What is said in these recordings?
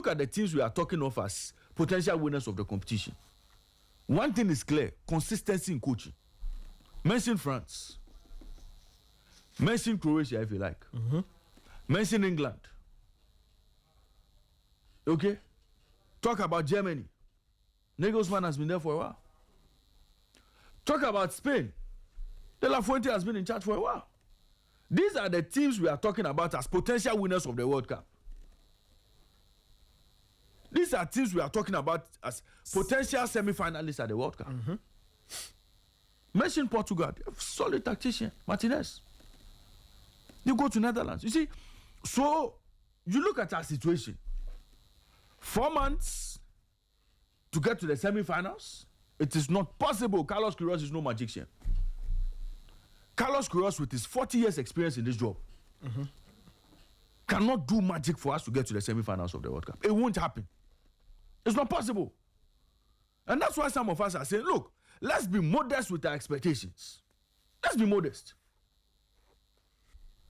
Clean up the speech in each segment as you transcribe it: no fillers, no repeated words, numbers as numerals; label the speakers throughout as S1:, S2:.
S1: look at the teams we are talking of as potential winners of the competition, one thing is clear: consistency in coaching. Mention France. Mention Croatia, if you like. Mention England. Okay? Talk about Germany. Nagelsmann has been there for a while. Talk about Spain. De La Fuente has been in charge for a while. These are the teams we are talking about as potential winners of the World Cup. These are teams we are talking about as potential semi-finalists at the World Cup. Mention Portugal. Solid tactician. Martinez. You go to Netherlands. You see, so you look at our situation. 4 months to get to the semi-finals. It is not possible. Carlos Queiroz is no magician. Carlos Queiroz, with his 40 years experience in this job, cannot do magic for us to get to the semi-finals of the World Cup. It won't happen. It's not possible. And that's why some of us are saying, look, let's be modest with our expectations. Let's be modest.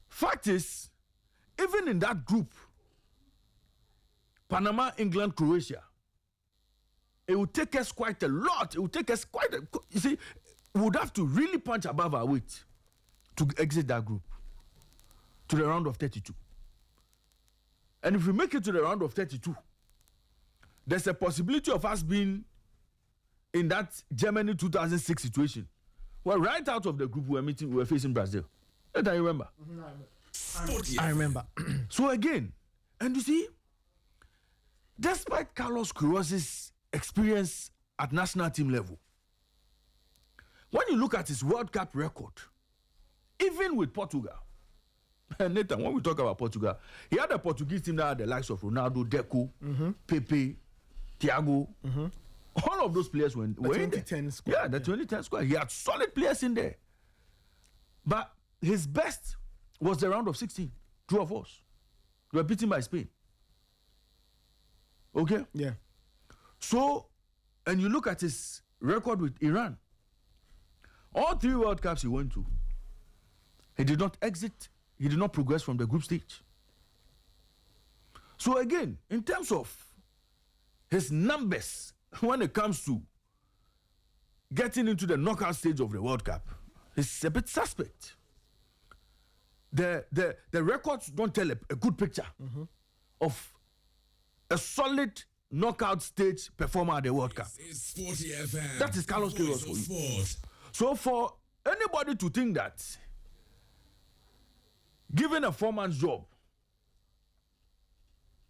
S1: Fact is, even in that group, Panama, England, Croatia, it will take us quite a lot. It will take us quite a... You see, we would have to really punch above our weight to exit that group to the round of 32. And if we make it to the round of 32, there's a possibility of us being in that Germany 2006 situation. Well, right out of the group, we were facing Brazil. Don't I remember?
S2: I remember.
S1: So again, and you see, despite Carlos Queiroz's experience at national team level, when you look at his World Cup record, even with Portugal, and Nathan, when we talk about Portugal, he had a Portuguese team that had the likes of Ronaldo, Deco, Pepe, Thiago. All of those players were in there.
S2: Squad.
S1: Yeah, the 2010 squad. He had solid players in there. But his best was the round of 16. True or false? They were beaten by Spain. Okay?
S2: Yeah.
S1: So, and you look at his record with Iran. All 3 World Cups he went to, he did not exit, he did not progress from the group stage. So again, in terms of his numbers, when it comes to getting into the knockout stage of the World Cup, it's a bit suspect. The records don't tell a good picture of a solid knockout stage performer at the World Cup.
S3: SportyFM.
S1: That is Carlos Queiroz for you. So for anybody to think that given a 4-month job,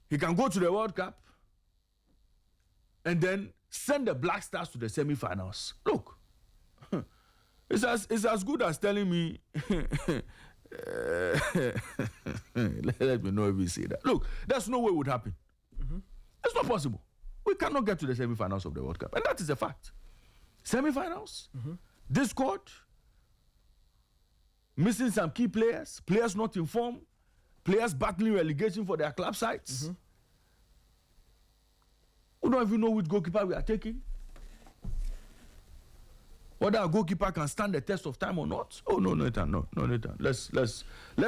S1: he can go to the World Cup and then send the Black Stars to the semi-finals. Look, it's as good as telling me, let me know if you say that. Look, there's no way it would happen. It's not possible. We cannot get to the semi-finals of the World Cup. And that is a fact. Semi-finals, discord, missing some key players, players not informed, players battling relegation for their club sides. We don't even know which goalkeeper we are taking. Whether our goalkeeper can stand the test of time or not. Oh no, Nathan, no, Nathan. Let's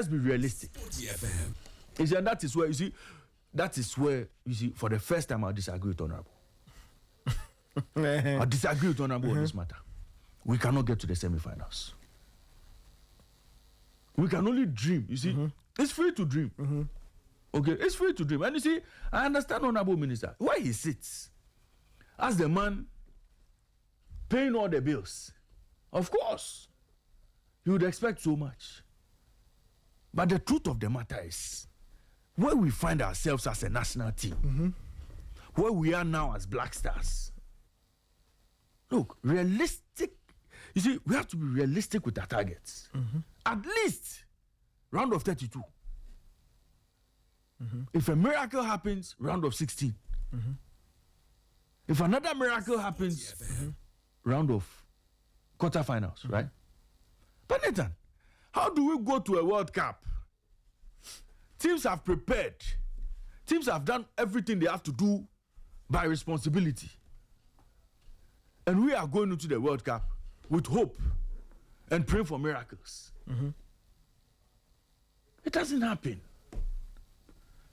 S1: be realistic. You see, and that is where you see, for the first time I disagree with Honorable. I disagree with Honorable on this matter. We cannot get to the semi-finals. We can only dream. You see, it's free to dream. Okay, it's free to dream. And you see, I understand Honorable Minister why he sits as the man paying all the bills. Of course, you would expect so much. But the truth of the matter is, where we find ourselves as a national team, where we are now as Black Stars. Look, realistic. You see, we have to be realistic with our targets. At least round of 32. If a miracle happens, round of 16. If another miracle happens, round of quarterfinals, right? But Nathan, how do we go to a World Cup? Teams have prepared. Teams have done everything they have to do by responsibility. And we are going into the World Cup with hope and praying for miracles. It doesn't happen.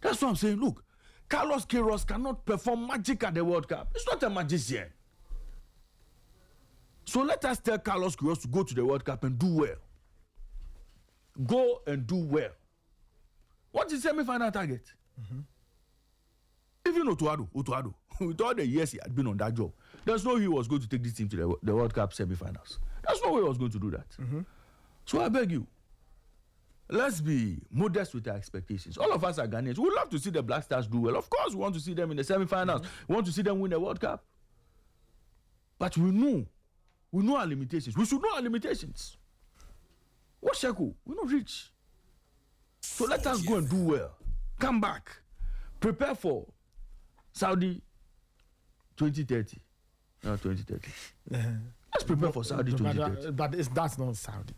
S1: That's what I'm saying. Look, Carlos Queiroz cannot perform magic at the World Cup. He's not a magician. So let us tell Carlos Queiroz to go to the World Cup and do well. Go and do well. What is semi-final target? Even Otuado, with all the years he had been on that job, there's no way he was going to take this team to the World Cup semi-finals. There's no way he was going to do that. So I beg you, let's be modest with our expectations. All of us are Ghanaians. We love to see the Black Stars do well. Of course, we want to see them in the semi-finals. We want to see them win the World Cup. But we know our limitations. We should know our limitations. What Sheku? We're not rich. So let us go and do well. Come back. Prepare for Saudi 2030. No, 2030. Let's prepare for Saudi 2030.
S2: But that's not Saudi.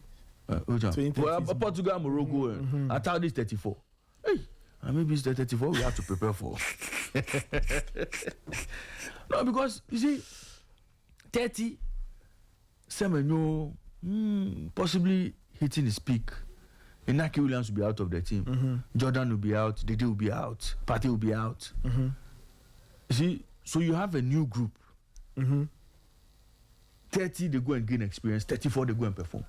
S1: Well, Portugal, Morocco, and Saudi is 34. Hey, and maybe it's the 34 we have to prepare for. No, because you see, 30, Semenyo, possibly hitting his peak. Inaki Williams will be out of the team. Jordan will be out. Dede will be out. Partey will be out. You see, so you have a new group. 30, they go and gain experience. 34, they go and perform.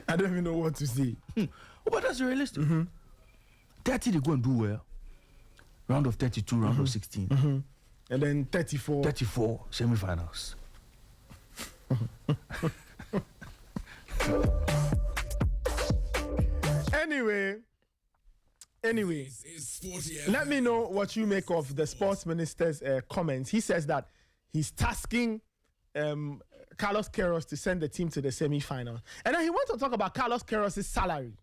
S2: I don't even know what to say.
S1: But that's realistic. 30, they go and do well. Round of 32, round of 16.
S2: And then 34.
S1: 34, semi-finals.
S2: Anyway, let me know what you make of the sports minister's comments. He says that he's tasking Carlos Queiroz to send the team to the semi-final. And then he wants to talk about Carlos Queiroz's salary.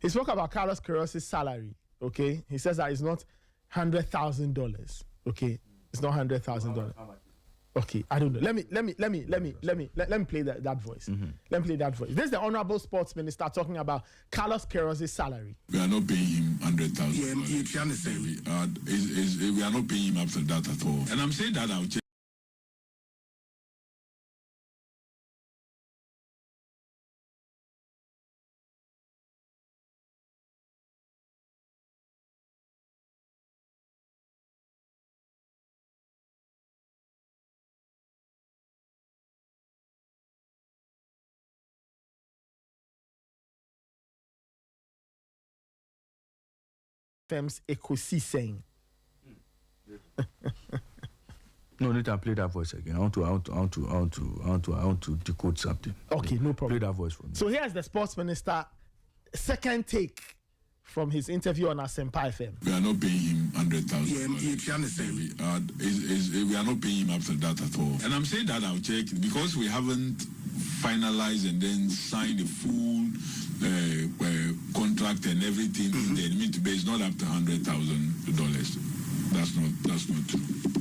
S2: He spoke about Carlos Queiroz's salary, okay? He says that it's not $100,000, okay? It's not $100,000. Okay, I don't know. Let me play that voice. Let me play that voice. This is the Honorable Sports Minister talking about Carlos Queiroz's salary.
S3: We are not paying him $100,000.
S4: You understand?
S3: We are not paying him after that at all. And I'm saying that I'll check.
S2: FM's ecosystem.
S1: No, need to play that voice again. I want to decode something.
S2: Okay, no problem.
S1: Play that voice for me.
S2: So here's the sports minister, second take from his interview on SportyFM.
S3: We are not paying him $100,000.
S4: You understand?
S3: We are not paying him after that at all. And I'm saying that I'll check because we haven't finalized and then signed a full contract and everything. It's not up to $100,000. That's not true.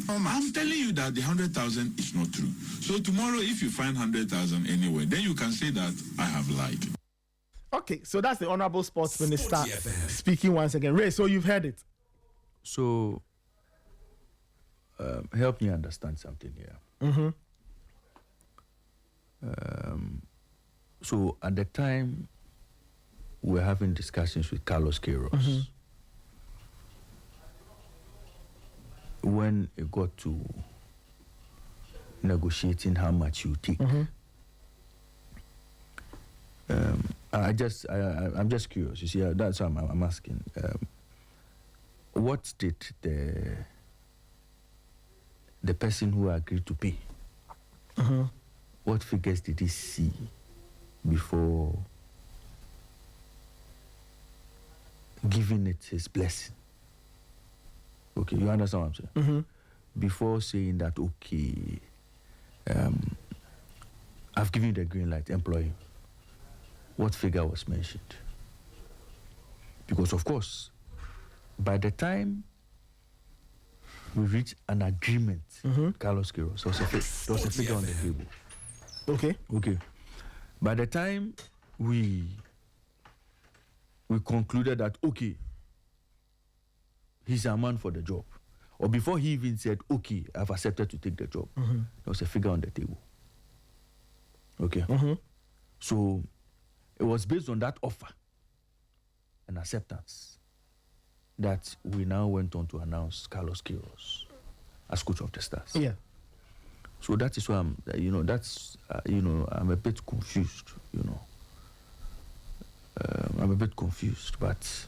S3: I'm telling you that the 100,000 is not true. So tomorrow, if you find 100,000 anywhere, then you can say that I have lied.
S2: Okay, so that's the Honorable Sports Minister speaking once again. Ray, so you've heard it.
S1: So, help me understand something here. So, at the time, we were having discussions with Carlos Queiroz. When it got to negotiating how much you take, I'm just curious. You see, that's why I'm asking. What did the person who agreed to pay? What figures did he see before giving it his blessing? Okay, you understand what I'm saying? Before saying that, okay, I've given you the green light, employ him. What figure was mentioned? Because, of course, by the time we reached an agreement, Carlos Queiroz, there was a figure on the table. Okay. By the time we concluded that, okay, he's a man for the job, or before he even said, okay, I've accepted to take the job, there was a figure on the table. Okay. So it was based on that offer and acceptance that we now went on to announce Carlos Queiroz as coach of the Stars.
S2: Yeah.
S1: So that is why I'm, I'm a bit confused, I'm a bit confused, but,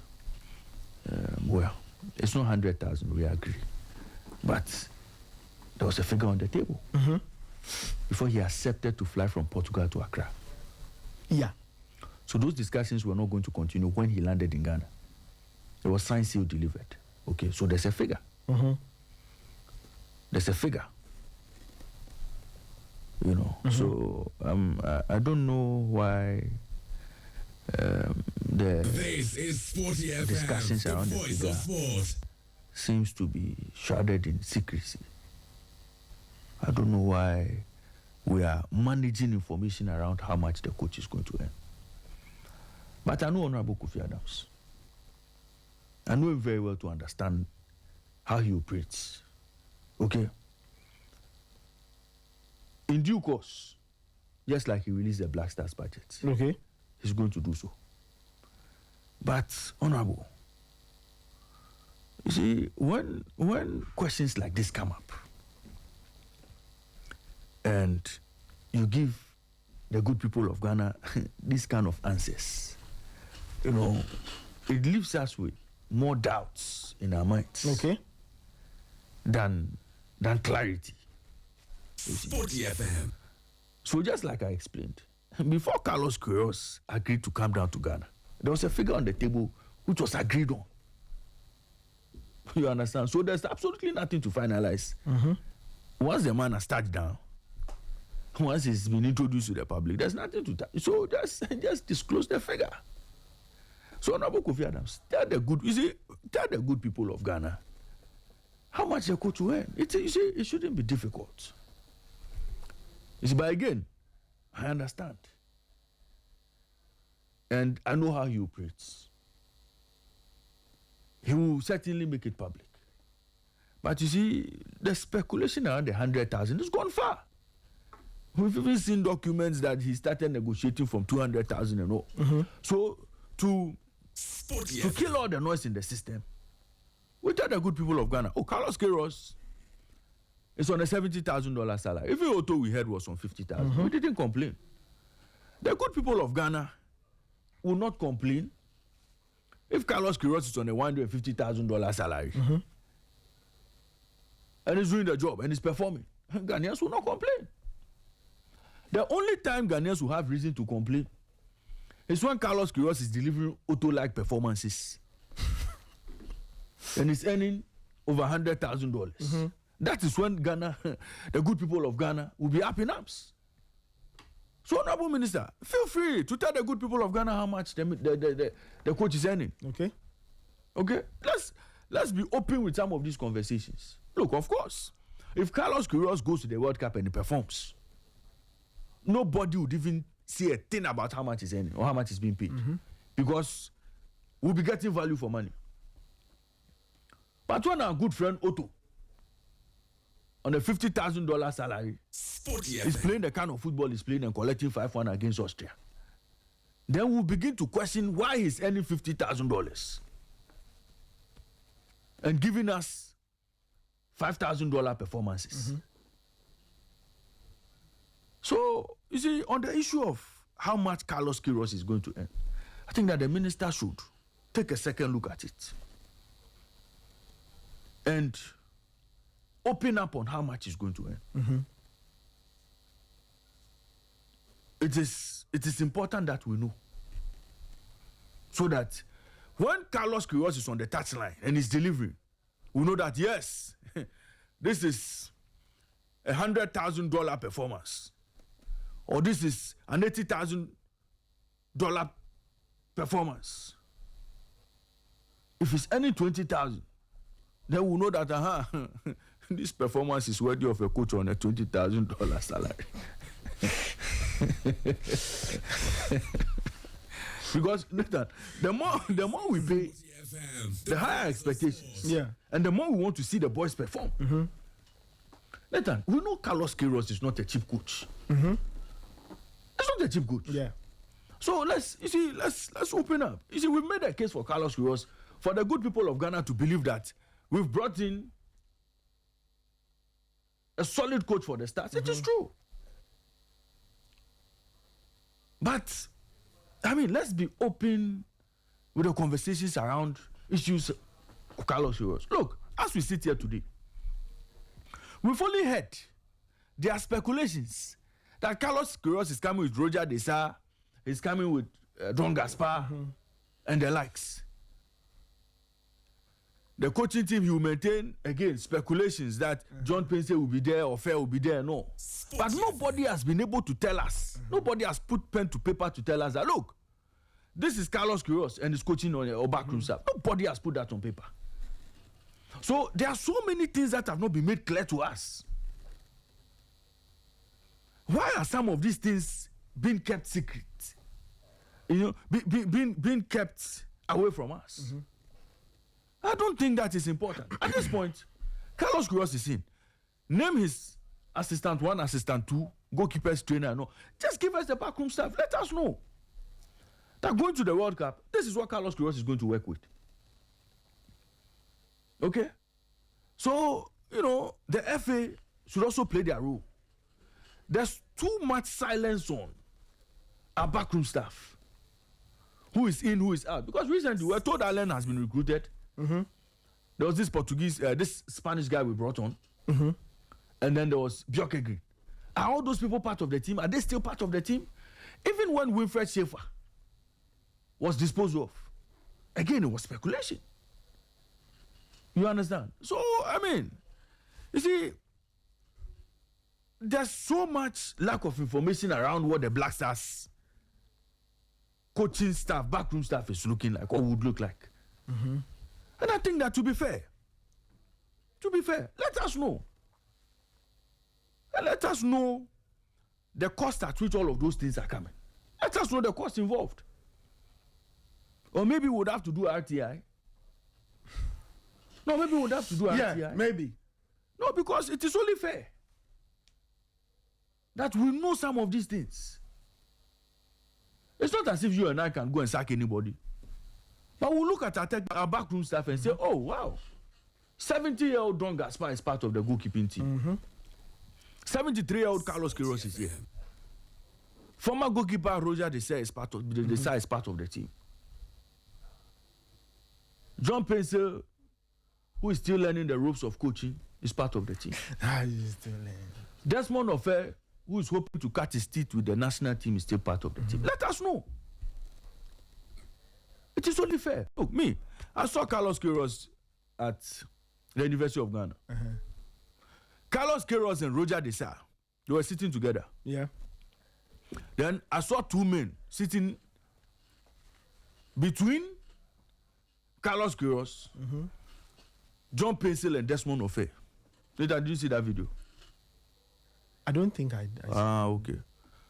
S1: well, it's not 100,000, we agree. But there was a figure on the table before he accepted to fly from Portugal to Accra.
S2: Yeah.
S1: So those discussions were not going to continue when he landed in Ghana. It was signed, sealed, delivered. Okay, so there's a figure. There's a figure. So I don't know why
S5: This is SportyFM,
S1: discussions around the
S5: voice
S1: figure
S5: of sport.
S1: seems to be shrouded in secrecy. I don't know why we are managing information around how much the coach is going to earn. But I know Honorable Kofi Adams. I know him very well to understand how he operates. Okay? In due course, just like he released the Black Stars budget,
S2: Okay.
S1: he's going to do so. But, Honorable, you see, when questions like this come up, and you give the good people of Ghana these kind of answers, it leaves us with more doubts in our minds
S2: Okay.
S1: than clarity.
S5: SportyFM.
S1: So just like I explained, before Carlos Queiroz agreed to come down to Ghana, there was a figure on the table which was agreed on. You understand? So there's absolutely nothing to finalize. Once the man has touched down, once he's been introduced to the public, there's nothing to touch. So just disclose the figure. So Honorable Kofi Adams, tell the good people of Ghana how much the coach will earn. It shouldn't be difficult. But again, I understand. And I know how he operates. He will certainly make it public. But you see, the speculation around the 100,000 has gone far. We've even seen documents that he started negotiating from 200,000 and all. So to kill all the noise in the system, we tell the good people of Ghana, Carlos Queiroz is on a $70,000 salary. Even Otto we heard was on 50,000. We didn't complain. The good people of Ghana will not complain if Carlos Queiroz is on a $150,000 salary and he's doing the job and he's performing. Ghanaians will not complain. The only time Ghanaians will have reason to complain is when Carlos Queiroz is delivering Otto-like performances and he's earning over $100,000. That is when Ghana, the good people of Ghana, will be up in arms. So, Honorable Minister, feel free to tell the good people of Ghana how much the coach is earning.
S2: Okay.
S1: Okay? Let's be open with some of these conversations. Look, of course, if Carlos Queiroz goes to the World Cup and he performs, nobody would even say a thing about how much he's earning or how much is being paid. Because we'll be getting value for money. But when our good friend Otto, on a $50,000 salary, he's playing the kind of football he's playing and collecting 5-1 against Austria, then we'll begin to question why he's earning $50,000 and giving us $5,000 performances. So, you see, on the issue of how much Carlos Queiroz is going to earn, I think that the minister should take a second look at it and open up on how much he's going to earn. It is important that we know, so that when Carlos Queiroz is on the touchline and he's delivering, we know that yes, this is a $100,000 performance, or this is an $80,000 performance. If it's any 20,000, then we know that this performance is worthy of a coach on a $20,000 salary. Because Nathan, the more we pay, the higher expectations.
S2: Yeah.
S1: And the more we want to see the boys perform. Nathan, we know Carlos Queiroz is not a cheap coach. It's not a cheap coach.
S2: Yeah.
S1: So let's open up. You see, we've made a case for Carlos Queiroz, for the good people of Ghana to believe that we've brought in a solid coach for the Stars. It is true. But, I mean, let's be open with the conversations around issues of Carlos Queiroz. Look, as we sit here today, we've only heard there are speculations that Carlos Queiroz is coming with Roger Desai, he's coming with Don Gaspar, and the likes. The coaching team, he will maintain, again, speculations that John Pense will be there or Fair will be there, no. But nobody has been able to tell us, nobody has put pen to paper to tell us that, look, this is Carlos Queiroz and his coaching on or backroom staff. Nobody has put that on paper. So there are so many things that have not been made clear to us. Why are some of these things being kept secret? You know, being kept away from us. I don't think that is important. At this point, Carlos Queiroz is in. Name his assistant 1, assistant 2, goalkeepers, trainer, no. Just give us the backroom staff. Let us know that going to the World Cup, this is what Carlos Queiroz is going to work with. Okay? So, you know, the FA should also play their role. There's too much silence on our backroom staff. Who is in, who is out. Because recently, we're told Allen has been recruited. There was this this Spanish guy we brought on. And then there was Bjorke Green. Are all those people part of the team? Are they still part of the team? Even when Wilfred Schaefer was disposed of, again, it was speculation. You understand? So, I mean, you see, there's so much lack of information around what the Black Stars coaching staff, backroom staff is looking like or would look like. And I think that to be fair, let us know. And let us know the cost at which all of those things are coming. Let us know the cost involved. Or maybe we would have to do RTI. No, maybe we would have to do RTI.
S2: Yeah, maybe.
S1: No, because it is only fair that we know some of these things. It's not as if you and I can go and sack anybody. But we'll look at our backroom staff and say, oh, wow, 70-year-old Don Gaspar is part of the goalkeeping team. 73-year-old Carlos Queiroz is here. Former goalkeeper Roger Desai is part of the team. John Pense, who is still learning the ropes of coaching, is part of the team.
S2: He's still learning.
S1: Desmond Ofe, who is hoping to cut his teeth with the national team, is still part of the team. Let us know. It is only fair. Look, me, I saw Carlos Queiroz at the University of Ghana. Carlos Queiroz and Roger Desai, they were sitting together.
S2: Yeah.
S1: Then I saw two men sitting between Carlos Queiroz, John Pencil, and Desmond Ofe. Did you see that video?
S2: I don't think I
S1: okay.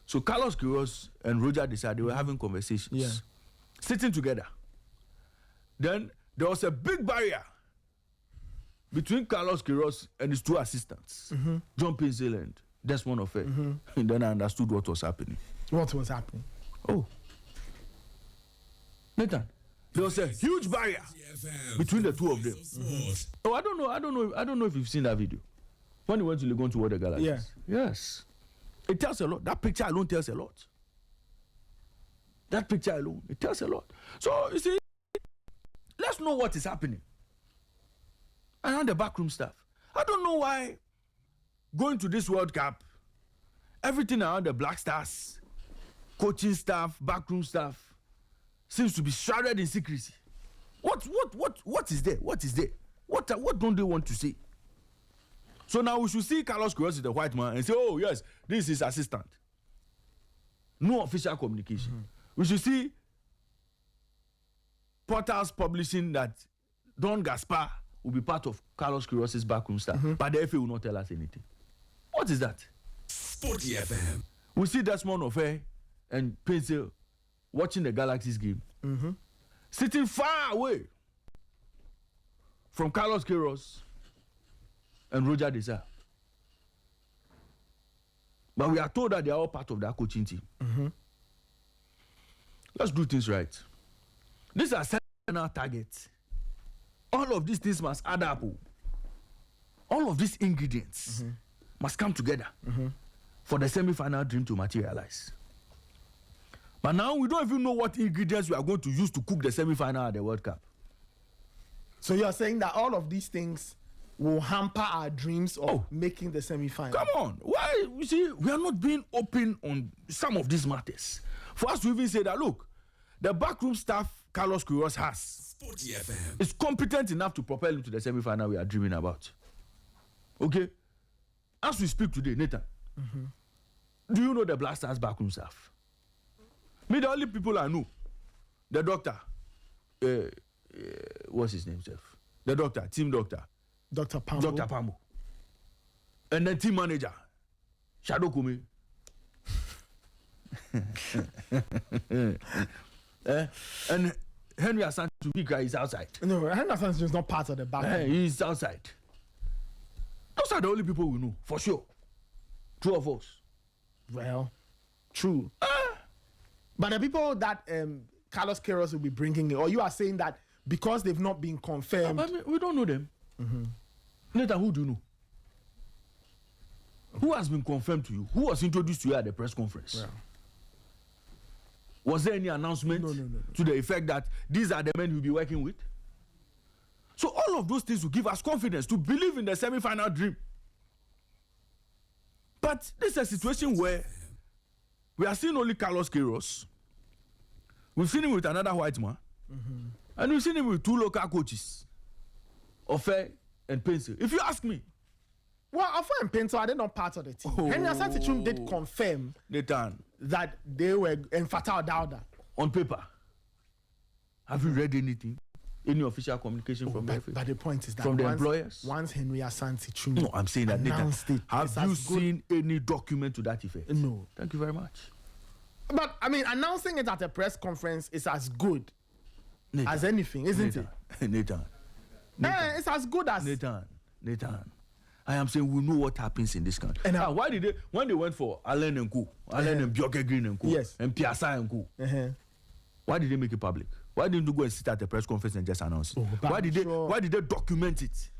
S1: So Carlos Queiroz and Roger Desai, they were having conversations.
S2: Yeah.
S1: Sitting together. Then there was a big barrier between Carlos Queiroz and his two assistants, John Pencil and Desmond Ofe. And then I understood what was happening.
S2: What was happening?
S1: Oh. Nathan, there was a huge barrier between the two of them. Oh, I don't know if you've seen that video. When he went to Legon to Water Galaxies.
S2: Yeah.
S1: Yes. It tells a lot. That picture alone tells a lot. That picture alone, it tells a lot. So, you see, let's know what is happening around the backroom staff. I don't know why going to this World Cup, everything around the Black Stars, coaching staff, backroom staff, seems to be shrouded in secrecy. What is there? What is there? What don't they want to say? So now we should see Carlos Queiroz as the white man and say, oh yes, this is his assistant. No official communication. We should see portals publishing that Don Gaspar will be part of Carlos Queiroz's backroom staff, but the FA will not tell us anything. What is that?
S5: SportyFM.
S1: We see Desmond Ofe and Pencil watching the Galaxies game, sitting far away from Carlos Queiroz and Roger Desai. But we are told that they are all part of that coaching team. Let's do things right. These are semi-final targets. All of these things must add up. All of these ingredients must come together for the semi-final dream to materialize. But now we don't even know what ingredients we are going to use to cook the semi-final at the World Cup.
S2: So you are saying that all of these things will hamper our dreams of making the semi-final?
S1: Come on. Why? You see, we are not being open on some of these matters. For us to even say that, look, the backroom staff Carlos Queiroz has
S5: SportyFM
S1: is competent enough to propel him to the semi-final we are dreaming about. Okay? As we speak today, Nathan, do you know the Black Stars backroom staff? Me, the only people I know, the doctor, what's his name, Chef? The doctor, team doctor.
S2: Dr. Pambo.
S1: Dr. Pambo. And then team manager, Shadow Kumi. And Henry Asante Bika is outside.
S2: No, Henry Asante is not part of the backroom.
S1: He's outside. Those are the only people we know, for sure. Two of us.
S2: Well, true. But the people that Carlos Queiroz will be bringing in, or you are saying that because they've not been confirmed.
S1: I mean, we don't know them. Nathan, who do you know? Who has been confirmed to you? Who was introduced to you at the press conference?
S2: Yeah.
S1: Was there any announcement
S2: No.
S1: to the effect that these are the men you'll be working with? So all of those things will give us confidence to believe in the semi-final dream. But this is a situation where we are seeing only Carlos Queiroz. We've seen him with another white man. And we've seen him with two local coaches, Ofe and Pencil. If you ask me.
S2: Well, Ofe and Pencil are they not part of the team? Henry Asante did confirm
S1: Nathan,
S2: that they were in Fatal Dauda.
S1: on paper, have you read anything? Any official communication from the FA?
S2: But the point is that
S1: from the employers?
S2: Once Henry Asante
S1: No, I'm saying that
S2: announced
S1: Nathan,
S2: it,
S1: have
S2: it's
S1: you
S2: as good-
S1: seen any document to that effect?
S2: No.
S1: Thank you very much.
S2: But I mean, announcing it at a press conference is as good
S1: Nathan,
S2: as anything, isn't
S1: Nathan,
S2: it?
S1: Nathan,
S2: It's as good as.
S1: Nathan. I am saying we know what happens in this country.
S2: And
S1: why did they, when they went for Allen and Co, Allen and Bjorke Green and Co,
S2: Yes.
S1: and Piazza and Co, why did they make it public? Why didn't you go and sit at the press conference and just announce it?
S2: but
S1: Why
S2: I'm
S1: did they?
S2: sure-
S1: Why did they document it?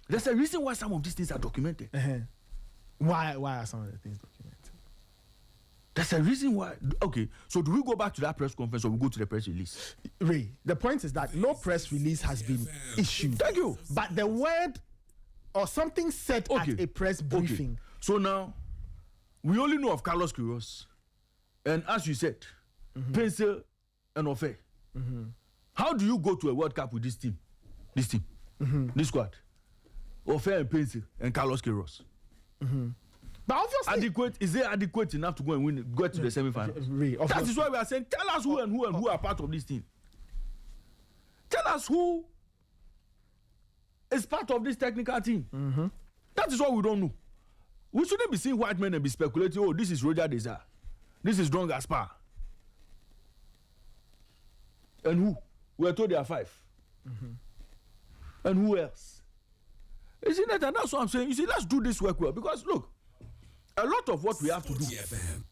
S1: There's a reason why some of these things are documented.
S2: Why are some of the things documented?
S1: There's a reason why. Okay, so do we go back to that press conference or we go to the press release?
S2: Ray, the point is that no press release has been issued.
S1: Thank you.
S2: But the word or something said at a press briefing.
S1: Okay. So now, we only know of Carlos Queiroz, and as you said, Pencil and Ofe. How do you go to a World Cup with this team? This squad? Ofe and Pencil and Carlos Queiroz.
S2: But obviously,
S1: Is it adequate enough to go and win? Go to the semi-finals?
S2: Ray,
S1: That
S2: obviously.
S1: is why we are saying, tell us who and who are part of this team. Tell us who is part of this technical team. That is what we don't know. We shouldn't be seeing white men and be speculating, oh, this is Roger Desire. This is Don Gaspar. And who? We are told there are 5. And who else? Isn't it? And that's what I'm saying. You see, let's do this work well. Because, look, a lot of what we have to do
S5: SportyFM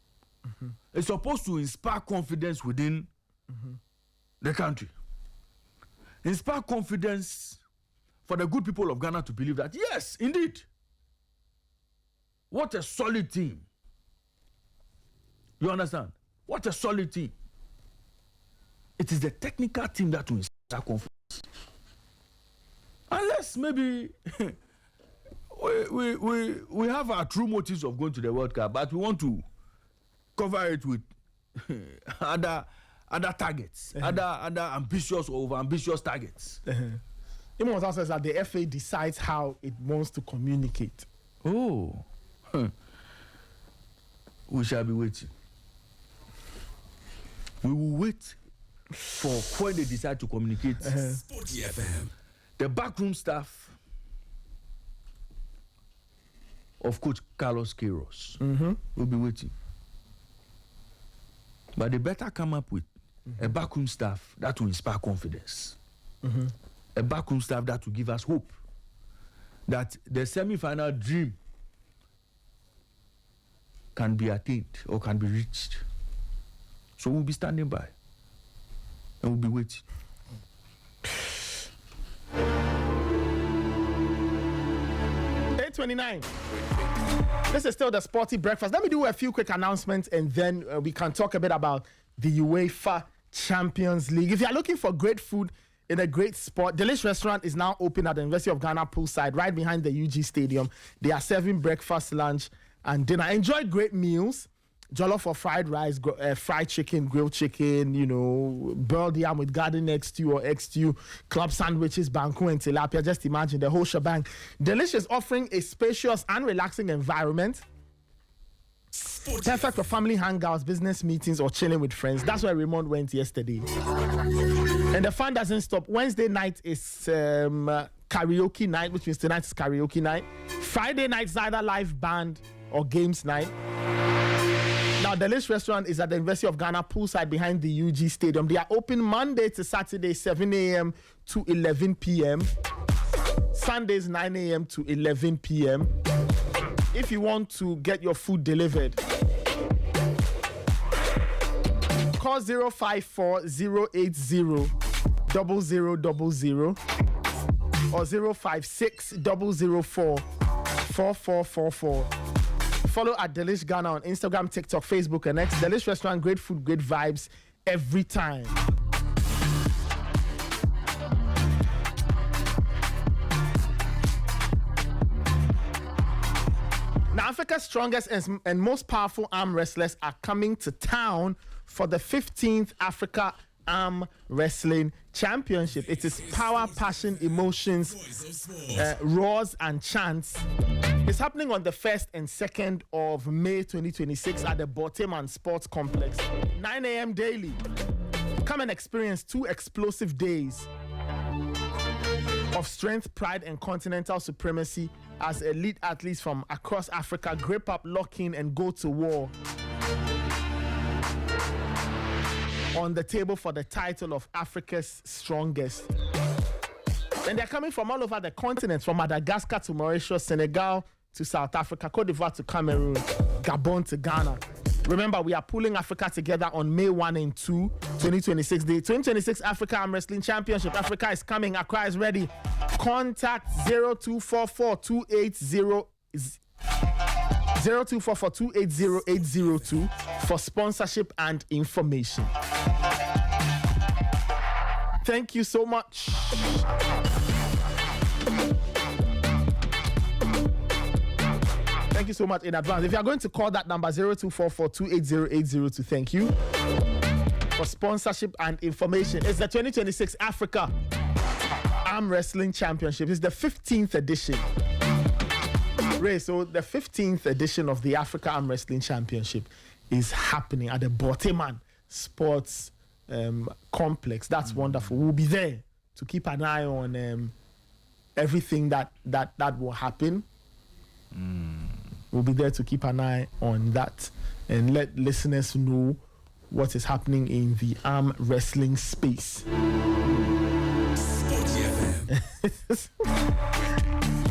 S1: is supposed to inspire confidence within the country. Inspire confidence for the good people of Ghana to believe that, yes, indeed, what a solid team. You understand? What a solid team. It is the technical team that will inspire confidence. Unless maybe we have our true motives of going to the World Cup, but we want to cover it with other targets, other ambitious or over-ambitious targets.
S2: Even what says that the FA decides how it wants to communicate.
S1: Oh, we shall be waiting. We will wait for when they decide to communicate.
S5: SportyFM
S1: The backroom staff of Coach Carlos Queiroz will be waiting. But they better come up with a backroom staff that will inspire confidence. A backroom staff that will give us hope that the semi-final dream can be attained or can be reached. So we'll be standing by. and we'll be waiting.
S2: $8.29. This is still the Sporty Breakfast. Let me do a few quick announcements and then we can talk a bit about the UEFA Champions League. If you are looking for great food in a great spot, Delish Restaurant is now open at the University of Ghana poolside, right behind the UG Stadium. They are serving breakfast, lunch, and dinner. Enjoy great meals. Jollof or fried rice, fried chicken, grilled chicken, you know, boiled yam with garden egg stew or egg stew, club sandwiches, banku and tilapia. Just imagine the whole shebang. Delish is offering a spacious and relaxing environment. Perfect for family hangouts, business meetings, or chilling with friends. That's where Raymond went yesterday. And the fun doesn't stop. Wednesday night is karaoke night, which means tonight is karaoke night. Friday night is either live band or games night. Now, the Delish Restaurant is at the University of Ghana poolside behind the UG Stadium. They are open Monday to Saturday, 7 a.m. to 11 p.m. Sundays, 9 a.m. to 11 p.m. If you want to get your food delivered, call 054-080-0000 or 056-004-4444. Follow at Delish Ghana on Instagram, TikTok, Facebook, and X. Delish Restaurant, great food, great vibes every time. Now, Africa's strongest and most powerful arm wrestlers are coming to town for the 15th Africa Arm Wrestling Championship. It is power, passion, emotions, roars, and chants. It's happening on the 1st and 2nd of May 2026 at the Boteman Sports Complex, 9 a.m. daily. Come and experience 2 explosive days of strength, pride, and continental supremacy as elite athletes from across Africa grip up, lock in, and go to war on the table for the title of Africa's strongest. And they're coming from all over the continent, from Madagascar to Mauritius, Senegal to South Africa, Cote d'Ivoire to Cameroon, Gabon to Ghana. Remember, we are pulling Africa together on May 1 and 2, 2026. The 2026 Africa Arm Wrestling Championship. Africa is coming. Accra is ready. Contact 0244-280-802 for sponsorship and information. Thank you so much. Thank you so much in advance. If you are going to call that number 0244-280-802, thank you for sponsorship and information. It's the 2026 Africa Arm Wrestling Championship. It's the 15th edition. Ray, so the 15th edition of the Africa Arm Wrestling Championship is happening at the Boteman Sports Complex. That's wonderful. We'll be there to keep an eye on everything that will happen. We'll be there to keep an eye on that and let listeners know what is happening in the arm wrestling space.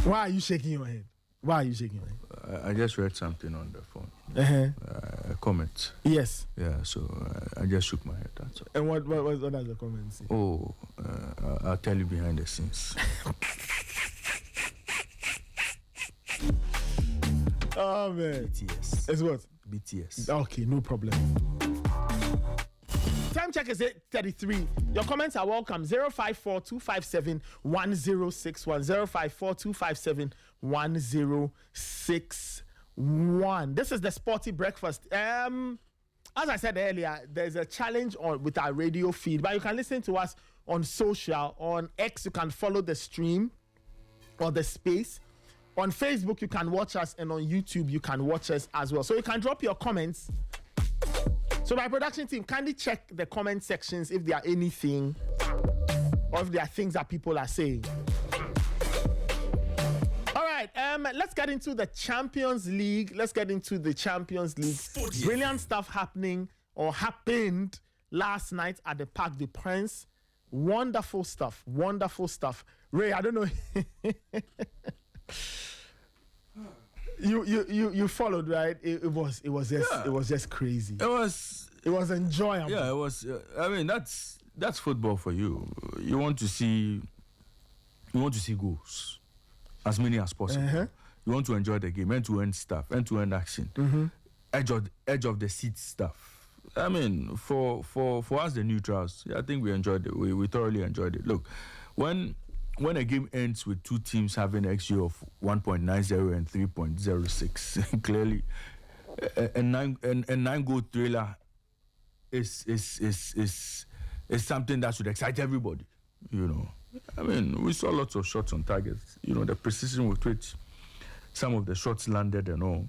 S2: Why are you shaking your head? Why are you shaking your head?
S1: I just read something on the phone. A comment.
S2: Yes.
S1: Yeah, so I just shook my head. That's all.
S2: And what does the comment say?
S1: I'll tell you behind the scenes.
S2: Oh, man.
S1: BTS.
S2: It's what?
S1: BTS.
S2: Okay, no problem. Time check is 8:33. Your comments are welcome. 054-257-1061. 054-257-1061. This is the Sporty Breakfast. As I said earlier, there's a challenge with our radio feed, but you can listen to us on social. On X, you can follow the stream or the space. On Facebook, you can watch us, and on YouTube, you can watch us as well. So you can drop your comments. So my production team, kindly check the comment sections if there are anything or if there are things that people are saying. All right, let's get into the Champions League. Brilliant stuff happened last night at the Parc des Princes. Wonderful stuff. Ray, I don't know. You followed, right? It was just crazy.
S1: It was
S2: enjoyable.
S1: Yeah, it was. I mean, that's that's football for you. You want to see goals, as many as possible. You want to enjoy the game, end-to-end stuff, end-to-end action, edge of the seat stuff. I mean, for us the neutrals, I think we enjoyed it. We thoroughly enjoyed it. Look, when a game ends with two teams having an XG of 1.90 and 3.06, clearly a nine goal thriller is something that should excite everybody. You know, I mean, we saw lots of shots on targets. You know, the precision with which some of the shots landed and all.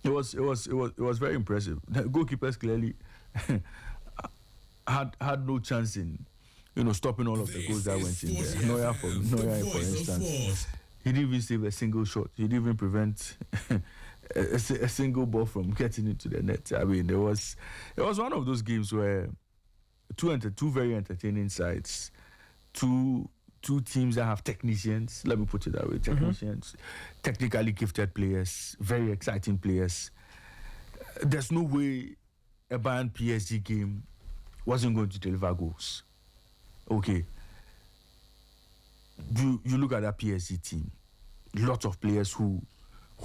S1: It was very impressive. The goalkeepers clearly had no chance in, you know, stopping all of the goals that went in there. Neuer, for instance, he didn't even save a single shot. He didn't even prevent a single ball from getting into the net. I mean, it was one of those games where two very entertaining sides, two teams that have technicians, let me put it that way, technicians, technically gifted players, very exciting players. There's no way a Bayern PSG game wasn't going to deliver goals. Okay. You look at that PSG team, lots of players who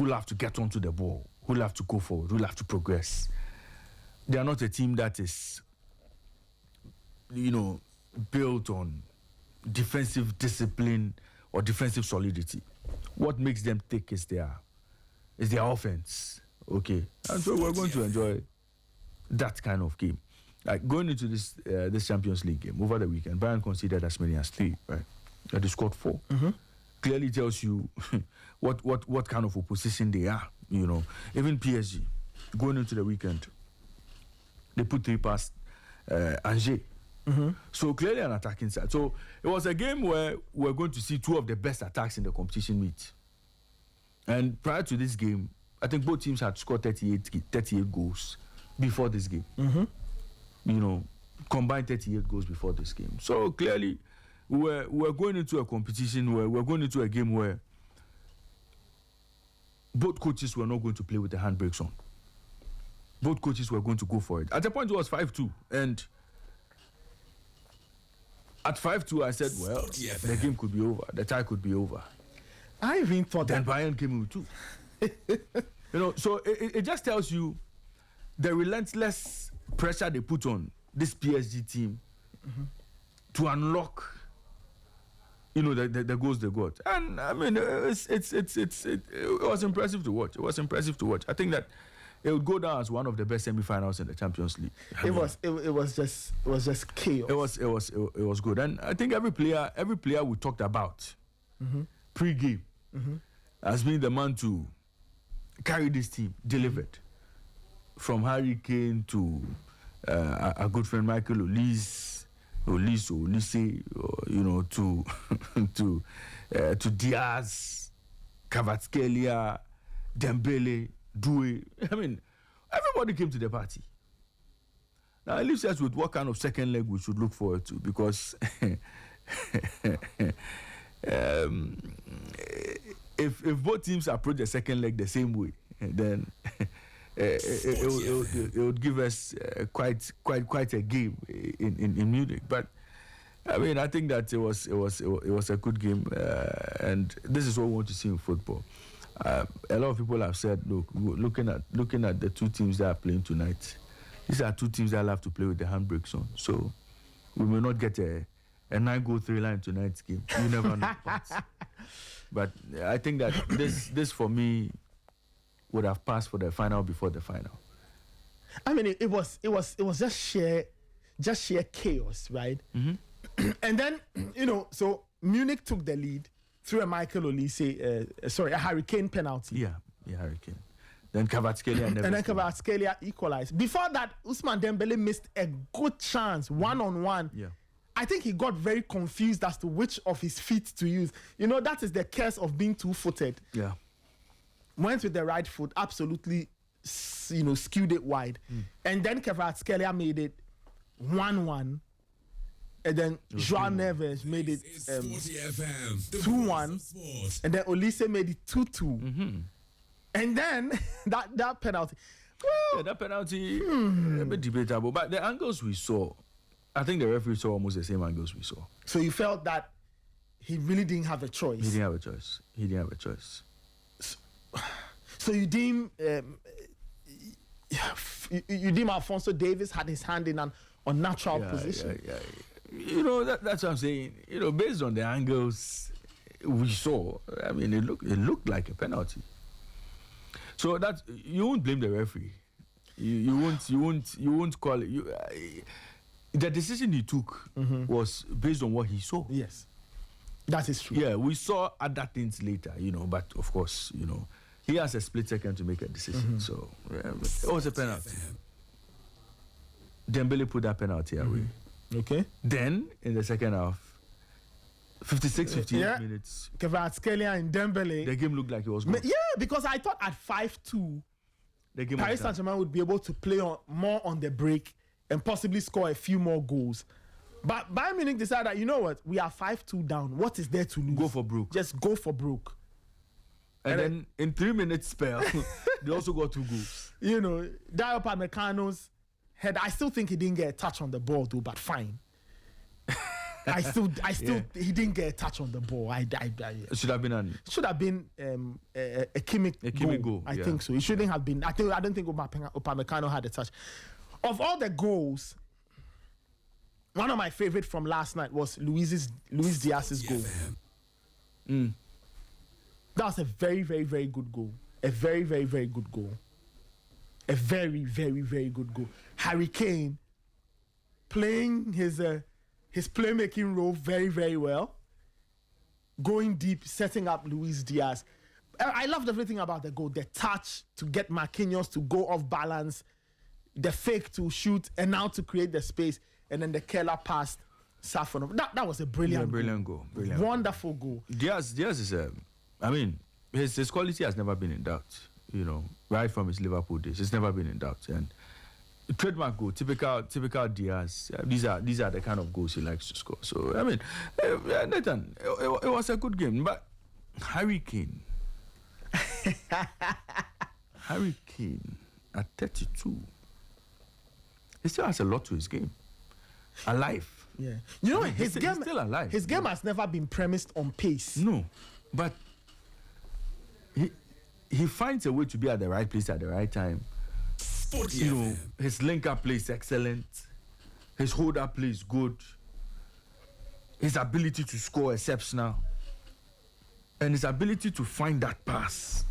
S1: have to get onto the ball, who have to go forward, who have to progress. They are not a team that is, you know, built on defensive discipline or defensive solidity. What makes them thick is their offense. Okay, and so we're going to enjoy that kind of game. Like going into this Champions League game over the weekend, Bayern conceded as many as 3, right? They scored 4. Clearly tells you what kind of opposition they are. You know, even PSG going into the weekend, they put 3 past Angers. So clearly an attacking side. So it was a game where we're going to see 2 of the best attacks in the competition meet. And prior to this game, I think both teams had scored 38 goals before this game. You know, combined 38 goals before this game. So clearly we're going into a competition where we're going into a game where both coaches were not going to play with the handbrakes on. Both coaches were going to go for it. At the point it was 5-2, and at 5-2, I said, well, the game could be over. The tie could be over.
S2: I even thought
S1: then Bayern came in with 2. You know, so it just tells you the relentless pressure they put on this PSG team to unlock, you know, the goals they got. And I mean, it was impressive to watch. It was impressive to watch. I think that it would go down as one of the best semi-finals in the Champions League.
S2: It was just chaos.
S1: It was good, and I think every player we talked about pre-game has been the man to carry this team, delivered. From Harry Kane to our good friend Michael Olise, you know, to Diaz, Kvaratskhelia, Dembele, Doué. I mean, everybody came to the party. Now, it leaves us with what kind of second leg we should look forward to, because if both teams approach the second leg the same way, then it would give us quite a game in Munich. But I mean, I think that it was a good game, and this is what we want to see in football. A lot of people have said, look, looking at the 2 teams that are playing tonight, these are 2 teams that have to play with the handbrakes on. So we may not get a 9-goal thriller in tonight's game. You never know. But I think that this for me would have passed for the final before the final.
S2: I mean, it was just sheer chaos, right? And then, you know, so Munich took the lead through a Michael Olise, a Harry Kane penalty.
S1: Yeah, Harry Kane. Then Kvaratskhelia
S2: equalized. Before that, Ousmane Dembele missed a good chance, one-on-one.
S1: Yeah.
S2: I think he got very confused as to which of his feet to use. You know, that is the curse of being two-footed.
S1: Yeah.
S2: Went with the right foot, absolutely, you know, skewed it wide. And then Kvaratskhelia made it 1-1. And then Joao Neves made it 2-1. And then Olise made it 2-2. And then that penalty. Well,
S1: that penalty, a bit debatable. But the angles we saw, I think the referee saw almost the same angles we saw.
S2: So you felt that he really didn't have a choice.
S1: He didn't have a choice. He didn't have a choice.
S2: So you deem you deem Alphonso Davies had his hand in an unnatural position.
S1: Yeah. You know, that's what I'm saying. You know, based on the angles we saw, I mean, it looked like a penalty. So that you won't blame the referee. You won't call it. The decision he took was based on what he saw.
S2: Yes, that is true.
S1: Yeah, we saw other things later, you know, but of course, you know, he has a split second to make a decision. So it was a penalty. Dembele put that penalty away.
S2: Okay.
S1: Then in the second half, 58 minutes,
S2: Kvaratskhelia and Dembele.
S1: the game looked like it was good.
S2: Yeah, because I thought at 5-2,
S1: The game
S2: Paris
S1: was done.
S2: Saint-Germain would be able to play more on the break and possibly score a few more goals. But Bayern Munich decided that, you know what, we are 5-2 down. What is there to lose?
S1: Go for broke.
S2: Just go for broke.
S1: And then in 3 minutes spell, they also got 2 goals.
S2: You know, Dio Upamecano's head, I still think he didn't get a touch on the ball though, but fine. I still, he didn't get a touch on the ball.
S1: It should have been an
S2: should have been a Kimmich goal. I think so. It shouldn't have been. I don't think Upamecano had a touch. Of all the goals, one of my favorite from last night was Luis Diaz's goal. That was a very, very, very good goal. A very, very, very good goal. A very, very, very good goal. Harry Kane playing his playmaking role very, very well. Going deep, setting up Luis Diaz. I loved everything about the goal. The touch to get Marquinhos to go off balance, the fake to shoot, and now to create the space, and then the killer pass. Safonov. That was a brilliant
S1: goal.
S2: Wonderful goal.
S1: Diaz is I mean, his quality has never been in doubt. You know, right from his Liverpool days, it's never been in doubt. And trademark goal, typical Diaz. These are the kind of goals he likes to score. So I mean, Nathan, it was a good game, but Harry Kane at 32, he still has a lot to his game. Alive.
S2: Yeah, you know, his game
S1: he's still alive.
S2: His game has never been premised on pace.
S1: No, but he finds a way to be at the right place at the right time. You know, his link-up play is excellent. His hold-up play is good. His ability to score exceptional. And his ability to find that pass.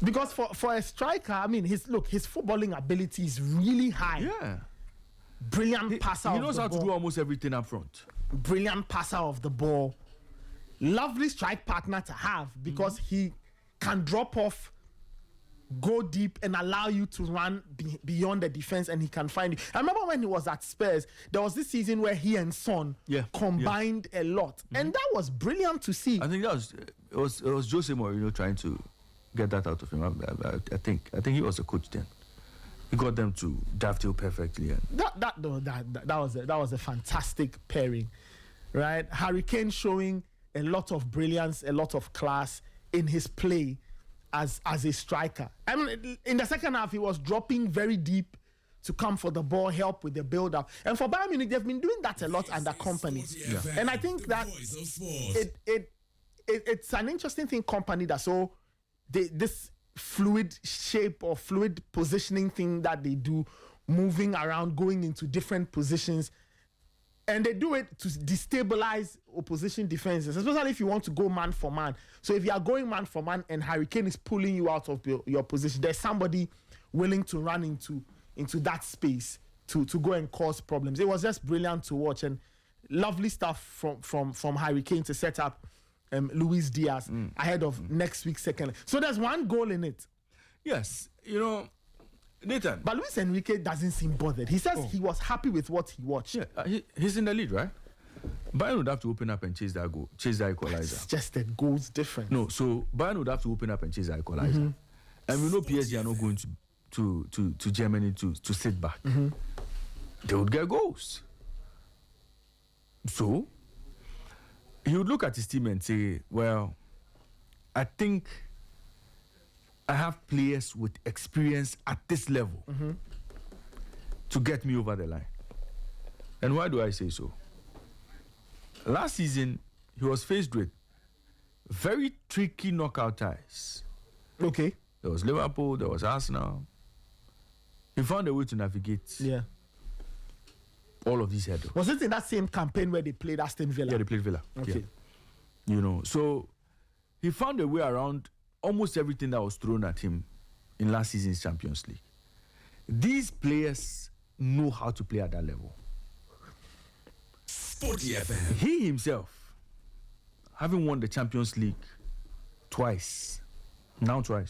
S2: Because for a striker, I mean, his footballing ability is really high.
S1: Yeah.
S2: Brilliant passer.
S1: He knows how to do almost everything up front.
S2: Brilliant passer of the ball. Lovely strike partner to have because he can drop off, go deep, and allow you to run beyond the defense, and he can find you. I remember when he was at Spurs, there was this season where he and Son combined a lot, and that was brilliant to see.
S1: I think it was Jose Mourinho trying to get that out of him. I think he was a coach then. He got them to dovetail perfectly. And
S2: that was a fantastic pairing, right? Harry Kane showing a lot of brilliance, a lot of class in his play as a striker. I mean, in the second half, he was dropping very deep to come for the ball, help with the build-up. And for Bayern Munich, they've been doing that a lot under Company. And I think that it's an interesting thing, Company, that so this fluid shape or fluid positioning thing that they do, moving around, going into different positions, and they do it to destabilize opposition defenses, especially if you want to go man for man. So if you are going man for man and Harry Kane is pulling you out of your position, there's somebody willing to run into that space to go and cause problems. It was just brilliant to watch, and lovely stuff from Harry Kane to set up Luis Diaz ahead of next week's second. So there's one goal in it.
S1: Yes, you know, Nathan.
S2: But Luis Enrique doesn't seem bothered. He says he was happy with what he watched.
S1: Yeah, he's in the lead, right? Bayern would have to open up and chase that goal, chase that equalizer.
S2: It's just the goals difference.
S1: No, so Bayern would have to open up and chase that equalizer. And we know PSG are not going to Germany to sit back. They would get goals. So he would look at his team and say, well, I think I have players with experience at this level. to get me over the line. And why do I say so? Last season, he was faced with very tricky knockout ties.
S2: Okay.
S1: There was Liverpool, there was Arsenal. He found a way to navigate all of these hurdles.
S2: Was it in that same campaign where they played Aston Villa?
S1: Yeah, they played Villa.
S2: Okay.
S1: Yeah. You know, so he found a way around almost everything that was thrown at him in last season's Champions League. These players know how to play at that level.
S5: SportyFM.
S1: He himself, having won the Champions League twice, right?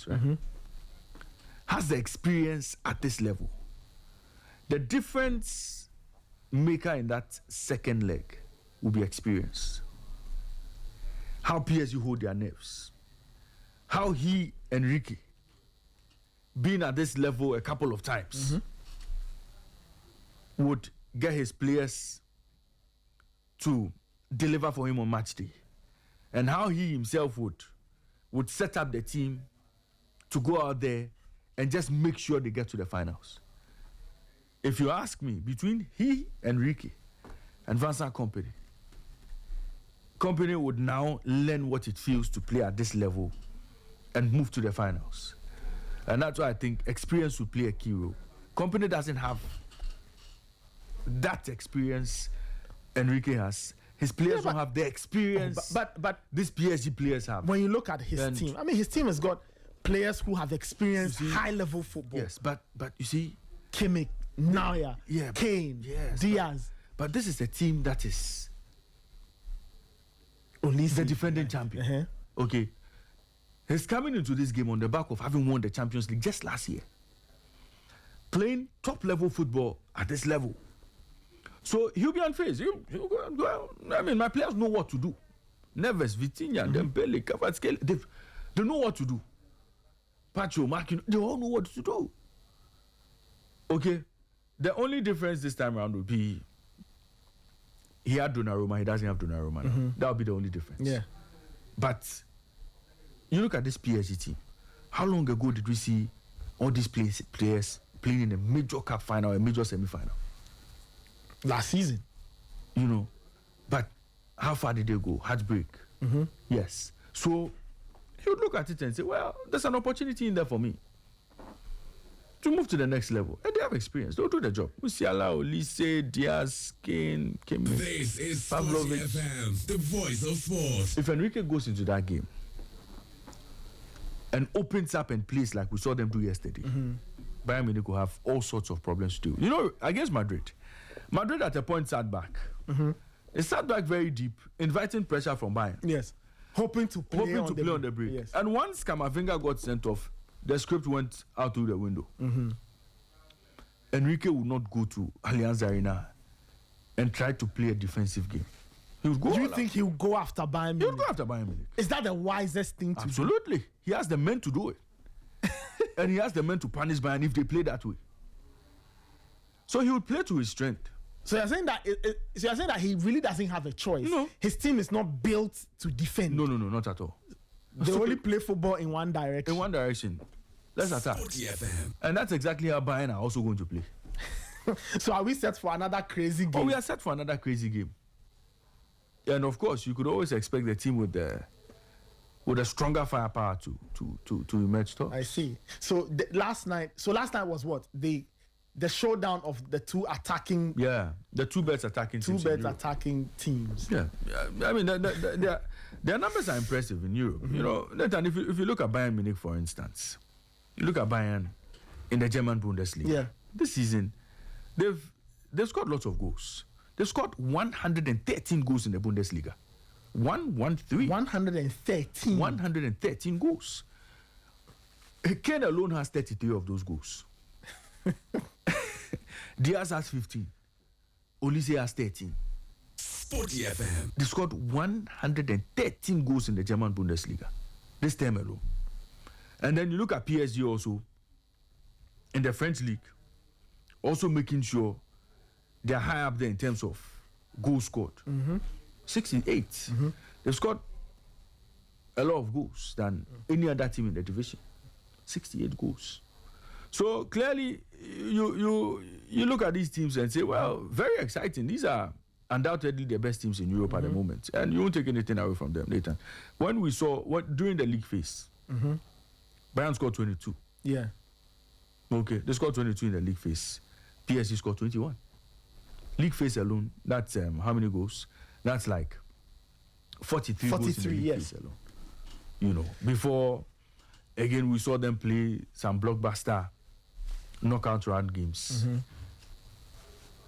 S1: Has the experience at this level. The difference maker in that second leg will be experience. How PSG hold their nerves. How he, Enrique, being at this level a couple of times, would get his players to deliver for him on match day. And how he himself would set up the team to go out there and just make sure they get to the finals. If you ask me, between he, Enrique, and Vincent Kompany would now learn what it feels to play at this level and move to the finals. And that's why I think experience will play a key role. Kompany doesn't have that experience Enrique has. His players don't have the experience
S2: but
S1: these PSG players have.
S2: when you look at his team, I mean, his team has got players who have experienced high-level football.
S1: Yes, but you see,
S2: Kimmich, Neuer,
S1: Yeah,
S2: Kane,
S1: yes,
S2: Diaz.
S1: but this is a team that is
S2: Olise.
S1: the defending champion. Okay. He's coming into this game on the back of having won the Champions League just last year. Playing top-level football at this level. So he'll be unfazed. He'll go, I mean, my players know what to do. Neves, Vitinha, Dembele, Kvaratskhelia, they know what to do. Pacho, Marquinhos, they all know what to do. Okay. The only difference this time around would be he had Donnarumma, he doesn't have Donnarumma now. That would be the only difference.
S2: Yeah.
S1: But you look at this PSG team. How long ago did we see all these players playing in a major cup final, a major semi-final?
S2: Last season.
S1: You know, but how far did they go? Heartbreak. Yes. So he would look at it and say, well, there's an opportunity in there for me to move to the next level. And they have experience. They'll do the job. Musiala, Olise, Diaz, Kane, Kimmich,
S5: This is
S1: Pavlovic.
S5: SportyFM, the voice of sports.
S1: If Enrique goes into that game and opens up and plays like we saw them do yesterday, Bayern Munich will have all sorts of problems to do. You know, against Madrid at a point sat back. It sat back very deep, inviting pressure from Bayern.
S2: Yes. Hoping to play on the
S1: break.
S2: Yes.
S1: And once Camavinga got sent off, the script went out through the window. Enrique would not go to Allianz Arena and try to play a defensive game. He would go.
S2: Do you think he'll go after Bayern Munich?
S1: He would go after Bayern Munich.
S2: Is that the wisest thing to do?
S1: Absolutely. He has the men to do it. And he has the men to punish Bayern if they play that way. So he would play to his strength.
S2: So you're saying that he really doesn't have a choice.
S1: No.
S2: His team is not built to defend.
S1: No, not at all.
S2: They only play football in one direction.
S1: In one direction. Let's attack.
S5: SportyFM.
S1: And that's exactly how Bayern are also going to play.
S2: So are we set for another crazy game?
S1: Oh, we are set for another crazy game. And of course, you could always expect the team with a stronger firepower to emerge top.
S2: I see. So last night was what? The showdown of the two attacking.
S1: Yeah, the two best attacking teams.
S2: Attacking teams.
S1: Yeah, I mean, their numbers are impressive in Europe. You know, Nathan, if you look at Bayern Munich, for instance, you look at Bayern in the German Bundesliga.
S2: Yeah.
S1: This season, they've scored lots of goals. They've scored 113 goals in the Bundesliga. 113.
S2: 113.
S1: 113 goals. Kane alone has 33 of those goals. Diaz has 15. Olise has 13.
S5: SportyFM.
S1: They scored 113 goals in the German Bundesliga this time alone. And then you look at PSG also in the French league, also making sure they're high up there in terms of goals scored. 68. They've scored a lot of goals than any other team in the division. 68 goals. So clearly, you look at these teams and say, well, very exciting. These are undoubtedly the best teams in Europe at the moment, and you won't take anything away from them, Nathan. When we saw during the league phase, Bayern scored 22.
S2: Yeah.
S1: Okay, they scored 22 in the league phase. PSG scored 21. League phase alone, that's how many goals? That's like 43 goals in the league phase alone. You know, before, again, we saw them play some blockbuster knockout round games.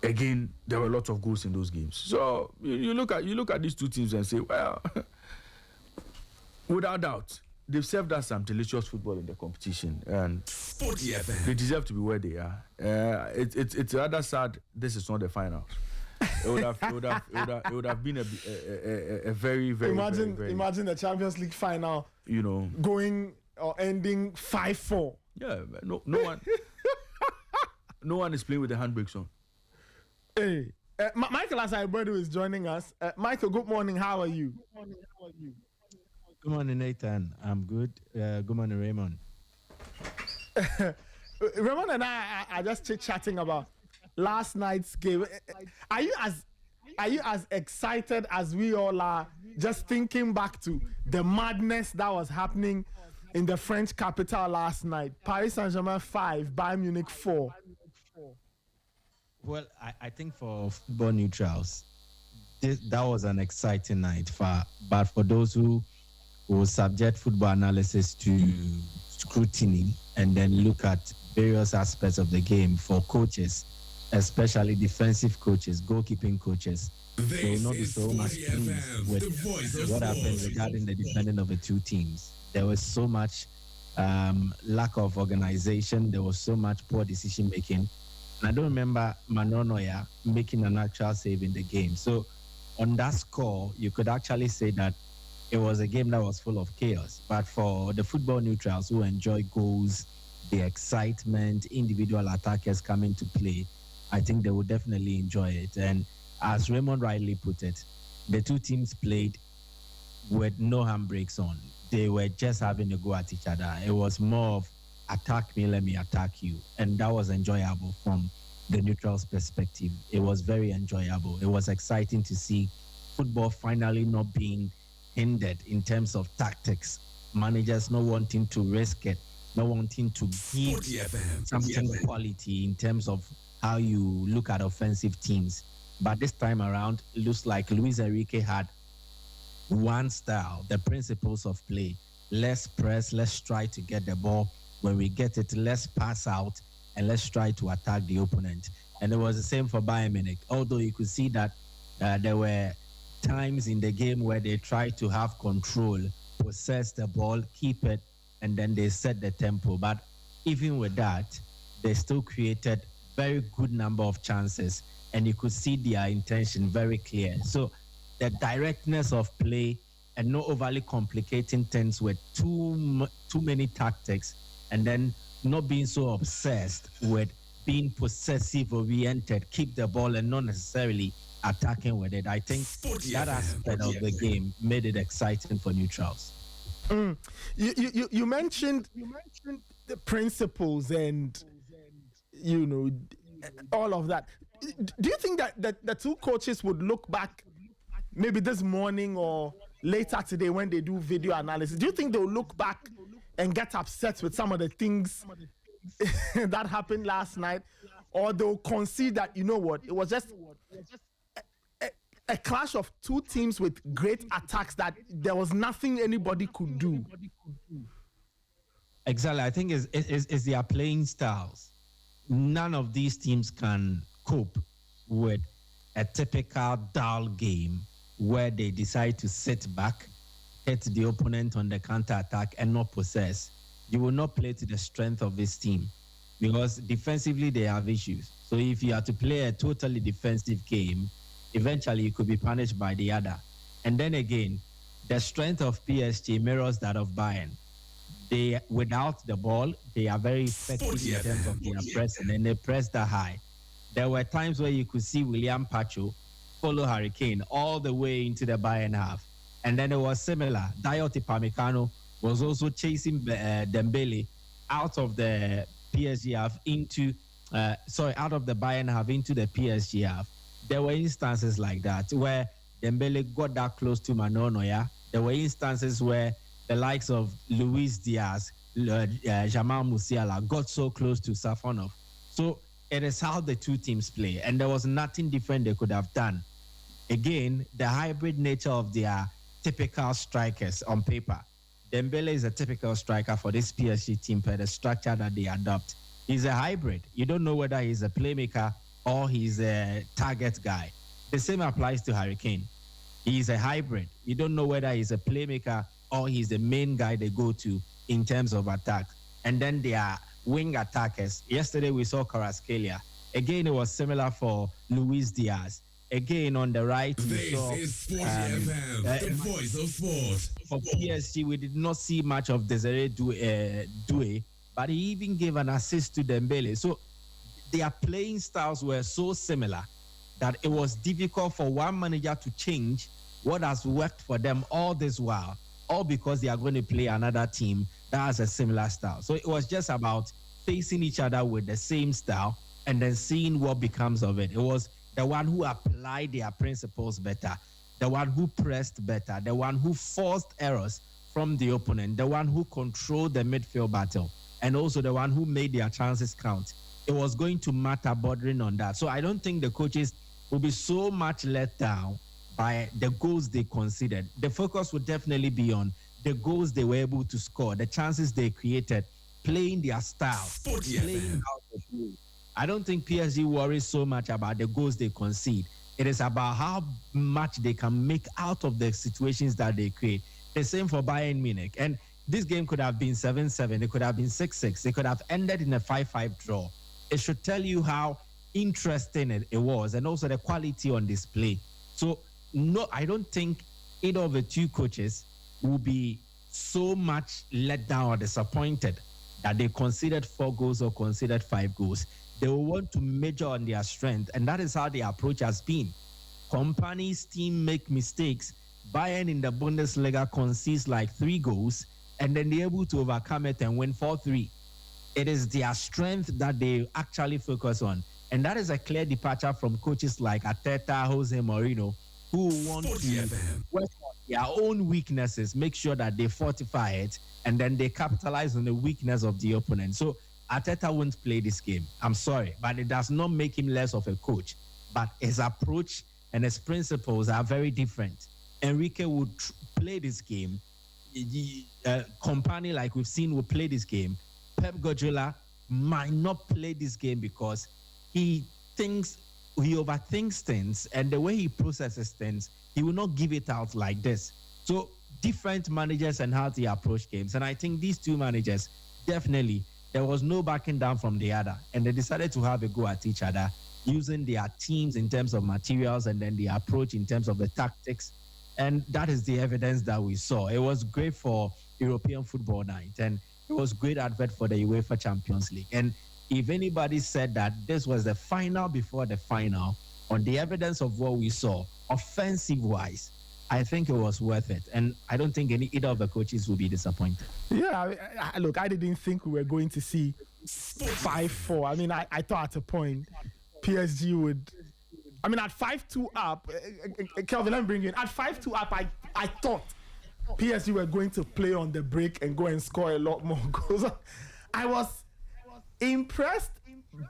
S1: Again, there were a lot of goals in those games. So you look at these two teams and say, well, without doubt, they've served us some delicious football in the competition, and
S5: SportyFM.
S1: they deserve to be where they are. It's rather sad this is not the finals. It would have been a very, very,
S2: Imagine
S1: very,
S2: the Champions League final,
S1: you know,
S2: going or ending 5-4.
S1: Yeah, no one no one is playing with the handbrakes on.
S2: Hey, Michael Asaibodu is joining us. Michael, good morning. How are you?
S6: Good morning, Nathan. I'm good. Good morning, Raymond.
S2: Raymond and I are just chit-chatting about last night's game. Are you as excited as we all are, just thinking back to the madness that was happening in the French capital last night? Paris Saint-Germain 5, Bayern Munich 4.
S6: Well, I think for football neutrals, that was an exciting night. But for those who will subject football analysis to scrutiny and then look at various aspects of the game, for coaches, especially defensive coaches, goalkeeping coaches, they will not be so much pleased with what happened regarding the defending of the two teams. There was so much lack of organization. There was so much poor decision making. And I don't remember Manonoya making an actual save in the game. So on that score, you could actually say that it was a game that was full of chaos. But for the football neutrals who enjoy goals, the excitement, individual attackers coming to play, I think they will definitely enjoy it. And as Raymond rightly put it, the two teams played with no handbrakes on. They were just having a go at each other. It was more of attack me, let me attack you. And that was enjoyable from the neutrals' perspective. It was very enjoyable. It was exciting to see football finally not being hindered in terms of tactics. Managers not wanting to risk it, not wanting to give something quality in terms of how you look at offensive teams. But this time around, it looks like Luis Enrique had one style, the principles of play. Let's press, let's try to get the ball. When we get it, let's pass out and let's try to attack the opponent. And it was the same for Bayern Munich. Although you could see that there were times in the game where they tried to have control, possess the ball, keep it, and then they set the tempo. But even with that, they still created very good number of chances, and you could see their intention very clear. So the directness of play and not overly complicating things with too many tactics, and then not being so obsessed with being possessive oriented, keep the ball and not necessarily attacking with it. I think that aspect of the game made it exciting for neutrals.
S2: You mentioned the principles and all of that. Do you think that the two coaches would look back maybe this morning or later today when they do video analysis? Do you think they'll look back and get upset with some of the things that happened last night, or they'll concede that, you know what, it was just a clash of two teams with great attacks that there was nothing anybody could do?
S6: Exactly. I think it's their playing styles. None of these teams can cope with a typical dull game where they decide to sit back, hit the opponent on the counter-attack and not possess. You will not play to the strength of this team because defensively they have issues. So if you are to play a totally defensive game, eventually you could be punished by the other. And then again, the strength of PSG mirrors that of Bayern. They, without the ball, they are very effective in terms of their pressing, and they press that high. There were times where you could see William Pacho follow Harry Kane all the way into the Bayern half. And then it was similar. Dayot Upamecano was also chasing Dembele out of the PSG half into, out of the Bayern half into the PSG half, there were instances like that where Dembele got that close to Manuel Neuer. There were instances where the likes of Luis Diaz, Jamal Musiala got so close to Safonov. So it is how the two teams play, and there was nothing different they could have done. Again, the hybrid nature of their typical strikers on paper. Dembele is a typical striker for this PSG team per the structure that they adopt. He's a hybrid. You don't know whether he's a playmaker or he's a target guy. The same applies to Harry Kane. He's a hybrid. You don't know whether he's a playmaker or he's the main guy they go to in terms of attack. And then they are wing attackers. Yesterday we saw Kvaratskhelia. Again, it was similar for Luis Diaz. Again, on the right, we saw...
S5: This is SportyFM, the voice of sport.
S6: For PSG, we did not see much of Desiree Doué, but he even gave an assist to Dembele. So their playing styles were so similar that it was difficult for one manager to change what has worked for them all this while, all because they are going to play another team that has a similar style. So it was just about facing each other with the same style and then seeing what becomes of it. It was the one who applied their principles better, the one who pressed better, the one who forced errors from the opponent, the one who controlled the midfield battle, and also the one who made their chances count. It was going to matter bordering on that. So I don't think the coaches will be so much let down by the goals they conceded. The focus would definitely be on the goals they were able to score, the chances they created, playing their style, playing how they play. I don't think PSG worries so much about the goals they concede. It is about how much they can make out of the situations that they create. The same for Bayern Munich. And this game could have been 7-7. It could have been 6-6. It could have ended in a 5-5 draw. It should tell you how interesting it was and also the quality on display. So, no, I don't think either of the two coaches will be so much let down or disappointed that they conceded 4 goals or conceded 5 goals. They will want to measure on their strength, and that is how the approach has been. Company's team make mistakes. Bayern in the Bundesliga concedes like 3 goals, and then they're able to overcome it and win 4-3. It is their strength that they actually focus on, and that is a clear departure from coaches like Arteta, Jose Mourinho, who want to work on their own weaknesses, make sure that they fortify it, and then they capitalize on the weakness of the opponent. So Arteta won't play this game. I'm sorry, but it does not make him less of a coach. But his approach and his principles are very different. Enrique would play this game. Company, like we've seen, will play this game. Pep Guardiola might not play this game because he overthinks things, and the way he processes things, he will not give it out like this. So different managers and how they approach games. And I think these two managers, definitely, there was no backing down from the other, and they decided to have a go at each other using their teams in terms of materials and then the approach in terms of the tactics. And that is the evidence that we saw. It was great for European football night, and it was great advert for the UEFA Champions League. And if anybody said that this was the final before the final, on the evidence of what we saw, offensive-wise, I think it was worth it. And I don't think either of the coaches will be disappointed.
S2: Yeah, look, I didn't think we were going to see 5-4. I mean, I thought at a point PSG would... I mean, at 5-2 up, Kelvin, let me bring you in. At 5-2 up, I thought PSG were going to play on the break and go and score a lot more goals. I was impressed,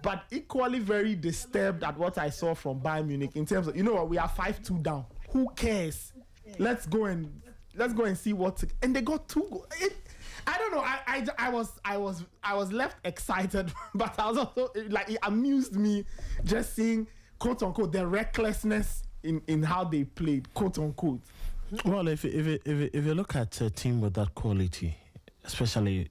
S2: but equally very disturbed at what I saw from Bayern Munich in terms of, you know what, we are 5-2 down. Who cares? Let's go and see what. And they got 2 goals. I don't know. I was left excited, but I was also like, it amused me just seeing, quote unquote, the recklessness in how they played, quote unquote.
S7: Well, if you look at a team with that quality, especially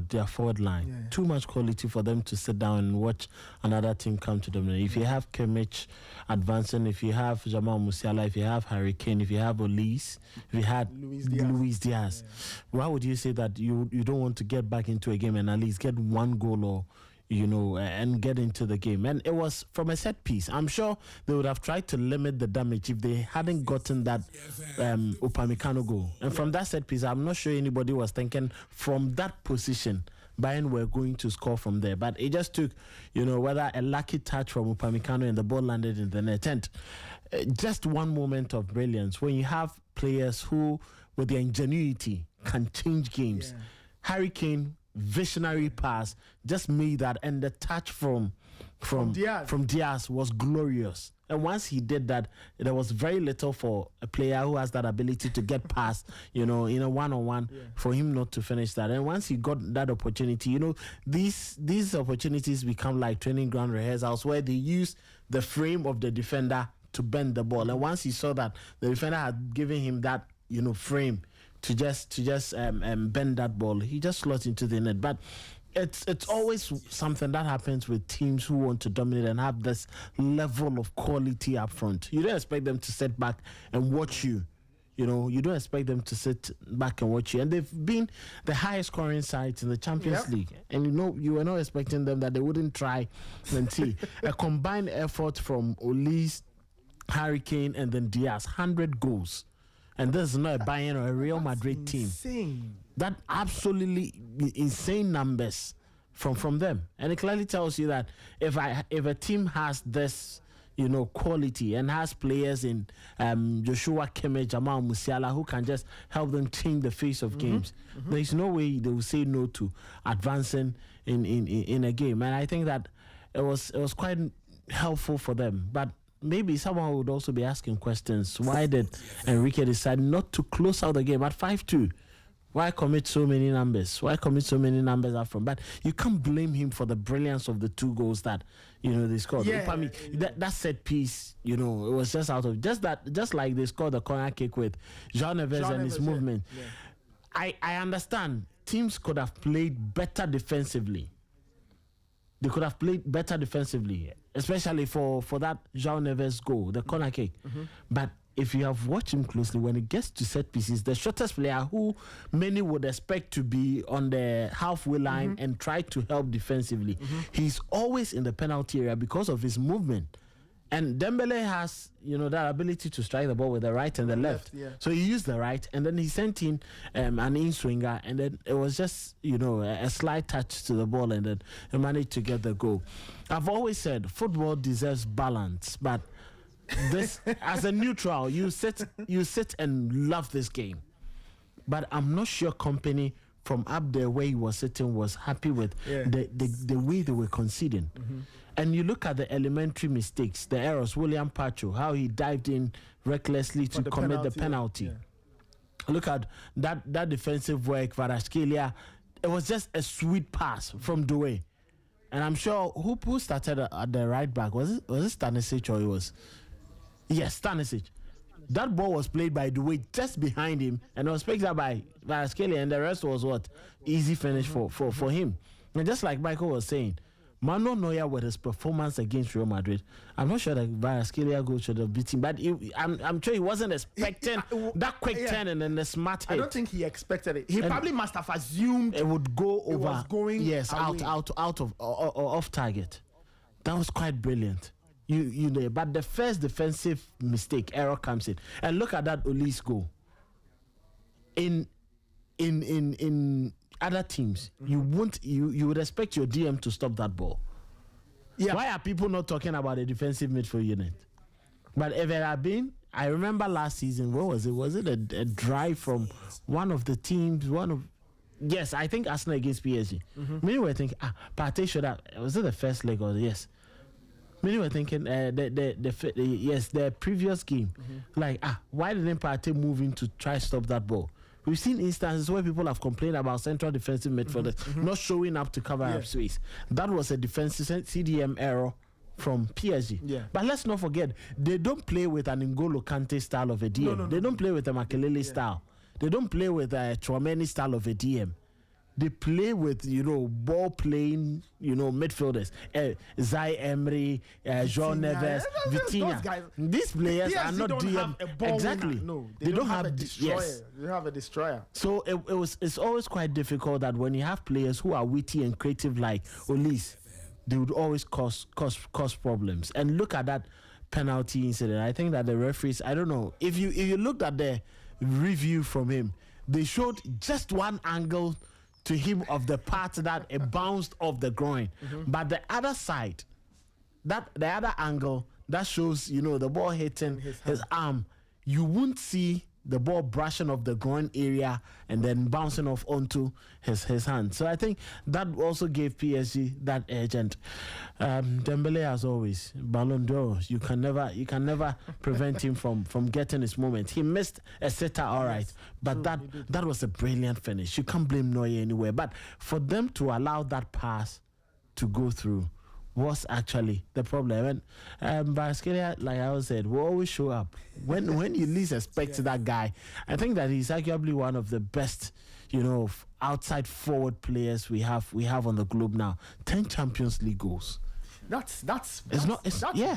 S7: their forward line, too much quality for them to sit down and watch another team come to them. If you have Kimmich advancing, if you have Jamal Musiala, if you have Harry Kane, if you have Olise, if you had Luis Diaz, why would you say that you don't want to get back into a game and at least get 1 goal or and get into the game? And it was from a set piece. I'm sure they would have tried to limit the damage if they hadn't gotten that Upamecano goal. And from that set piece, I'm not sure anybody was thinking from that position Bayern were going to score from there. But it just took, whether a lucky touch from Upamecano and the ball landed in the net. And just one moment of brilliance when you have players who, with their ingenuity, can change games. Yeah. Harry Kane, visionary pass, just made that, and the touch from Diaz was glorious. And once he did that, there was very little for a player who has that ability to get past, in a one-on-one, for him not to finish that. And once he got that opportunity, these opportunities become like training ground rehearsals where they use the frame of the defender to bend the ball. And once he saw that the defender had given him that, frame to just bend that ball, he just slots into the net. But it's always something that happens with teams who want to dominate and have this level of quality up front. You don't expect them to sit back and watch you. You don't expect them to sit back and watch you. And they've been the highest scoring sides in the Champions League. And you were not expecting them that they wouldn't try and see. A combined effort from Olise, Harry Kane, and then Diaz, 100 goals. And this is not a Bayern or a Real Madrid team. That absolutely insane numbers from them. And it clearly tells you that if a team has this, quality and has players in Joshua Kimmich, Jamal Musiala, who can just help them change the face of games, there's no way they will say no to advancing in a game. And I think that it was quite helpful for them. But maybe someone would also be asking questions. Why did Enrique decide not to close out the game at 5-2? Why commit so many numbers? Why commit so many numbers up front? But you can't blame him for the brilliance of the 2 goals that they scored. That set piece, it was just out of just like they scored the corner kick with João Neves and his movement. Yeah. I understand teams could have played better defensively. They could have played better defensively, especially for that João Neves goal, the corner kick. But if you have watched him closely, when it gets to set pieces, the shortest player who many would expect to be on the halfway line and try to help defensively, he's always in the penalty area because of his movement. And Dembele has, that ability to strike the ball with the right and the left. So he used the right, and then he sent in an in-swinger, and then it was just, a slight touch to the ball, and then he managed to get the goal. I've always said football deserves balance, but this, as a neutral, you sit and love this game. But I'm not sure Company from up there where he was sitting was happy with the way they were conceding. And you look at the elementary mistakes, the errors, William Pacho, how he dived in recklessly to commit the penalty. Look at that defensive work, Kvaratskhelia. It was just a sweet pass from Doué. And I'm sure who started at the right back? Was it Stanisic or it was? Yes, Stanisic. That ball was played by Doué just behind him, and it was picked up by Kvaratskhelia, and the rest was what? Easy finish for him. And just like Michael was saying, Manuel Neuer with his performance against Real Madrid, I'm not sure that Kvaratskhelia goal should have beaten, but I'm sure he wasn't expecting that quick turn and then the smart hit.
S2: I don't think he expected it. He probably must have assumed
S7: it would go over.
S2: It was going
S7: out of off target. That was quite brilliant. But the first defensive error comes in, and look at that Olise goal. In other teams, you would expect your DM to stop that ball. Yeah. Why are people not talking about a defensive midfield unit? But if it had been, I remember last season, what was it? Was it a drive from one of the teams? Yes, I think Arsenal against PSG. Many were thinking, Partey should have. Was it the first leg or yes? Many were thinking the previous game, why didn't Partey move in to try to stop that ball? We've seen instances where people have complained about central defensive midfielders not showing up to cover up space. That was a defensive CDM error from PSG. Yeah. But let's not forget, they don't play with an N'Golo Kante style of a DM. They don't play with a Makelele style. They don't play with a Tchouameni style of a DM. They play with, ball playing, midfielders. Zai Emery, João Neves, Vitinha. These players are not DM. Exactly.
S2: No, they don't have a destroyer. Yes. They have a destroyer.
S7: So it's always quite difficult that when you have players who are witty and creative like Olise, they would always cause problems. And look at that penalty incident. I think that the referees, I don't know, if you looked at the review from him, they showed just one angle to him of the part that it bounced off the groin. But the other side, the other angle that shows, the ball hitting his arm, you won't see the ball brushing off the groin area and then bouncing off onto his hand. So I think that also gave PSG that edge. And Dembele, as always, Ballon d'Or, you can never prevent him from getting his moment. He missed a sitter, all right, but that was a brilliant finish. You can't blame Neuer anywhere. But for them to allow that pass to go through was actually the problem. And Barskelia, like I always said, will always show up when you least expect that guy. I think that he's arguably one of the best, outside forward players we have on the globe now. 10 Champions League goals.
S2: That's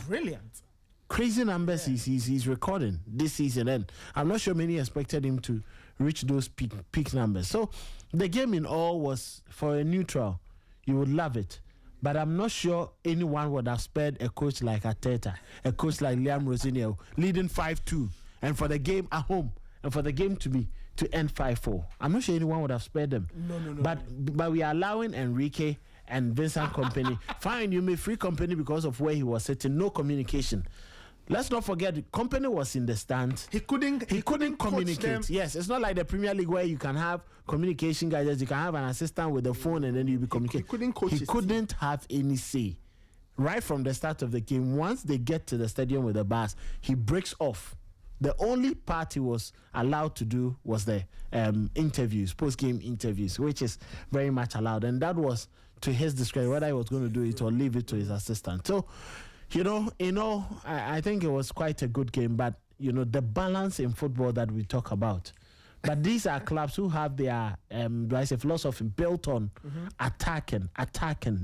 S2: brilliant.
S7: Crazy numbers he's recording this season, and I'm not sure many expected him to reach those peak numbers. So the game in all was, for a neutral, you would love it. But I'm not sure anyone would have spared a coach like Arteta, a coach like Liam Rosinio, leading 5-2, and for the game at home, and for the game to end 5-4. I'm not sure anyone would have spared them.
S2: No.
S7: But we are allowing Enrique and Vincent Kompany. Fine, you may free Kompany because of where he was sitting. No communication. Let's not forget, Kompany was in the stands.
S2: He couldn't
S7: communicate. Yes, it's not like the Premier League where you can have communication guys. You can have an assistant with the phone and then you'll be communicating. He couldn't have any say. Right from the start of the game, once they get to the stadium with the bus, he breaks off. The only part he was allowed to do was the interviews, post-game interviews, which is very much allowed. And that was to his discretion, whether he was going to do it or leave it to his assistant. So, I think it was quite a good game, but, the balance in football that we talk about. But these are clubs who have their, philosophy built on attacking,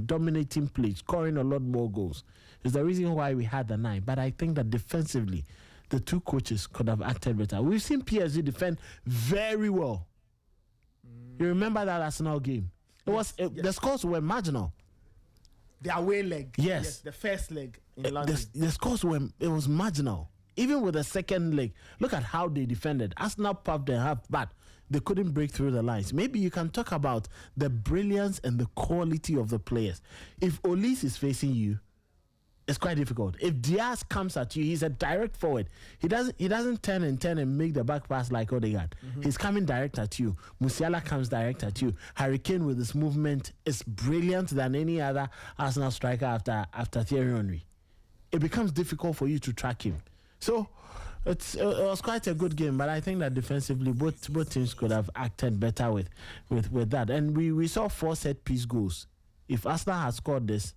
S7: dominating play, scoring a lot more goals. It's the reason why we had the 9. But I think that defensively, the two coaches could have acted better. We've seen PSG defend very well. You remember that Arsenal game? The scores were marginal.
S2: The away leg.
S7: Yes.
S2: The first leg in London.
S7: The scores was marginal. Even with the second leg, look at how they defended. Arsenal puffed and half, but they couldn't break through the lines. Maybe you can talk about the brilliance and the quality of the players. If Olise is facing you, it's quite difficult. If Diaz comes at you, he's a direct forward. He doesn't turn and make the back pass like Odegaard. He's coming direct at you. Musiala comes direct at you. Harry Kane with his movement is brilliant than any other Arsenal striker after Thierry Henry. It becomes difficult for you to track him. So it was quite a good game, but I think that defensively both teams could have acted better with that. And we saw 4 set-piece goals. If Arsenal had scored this,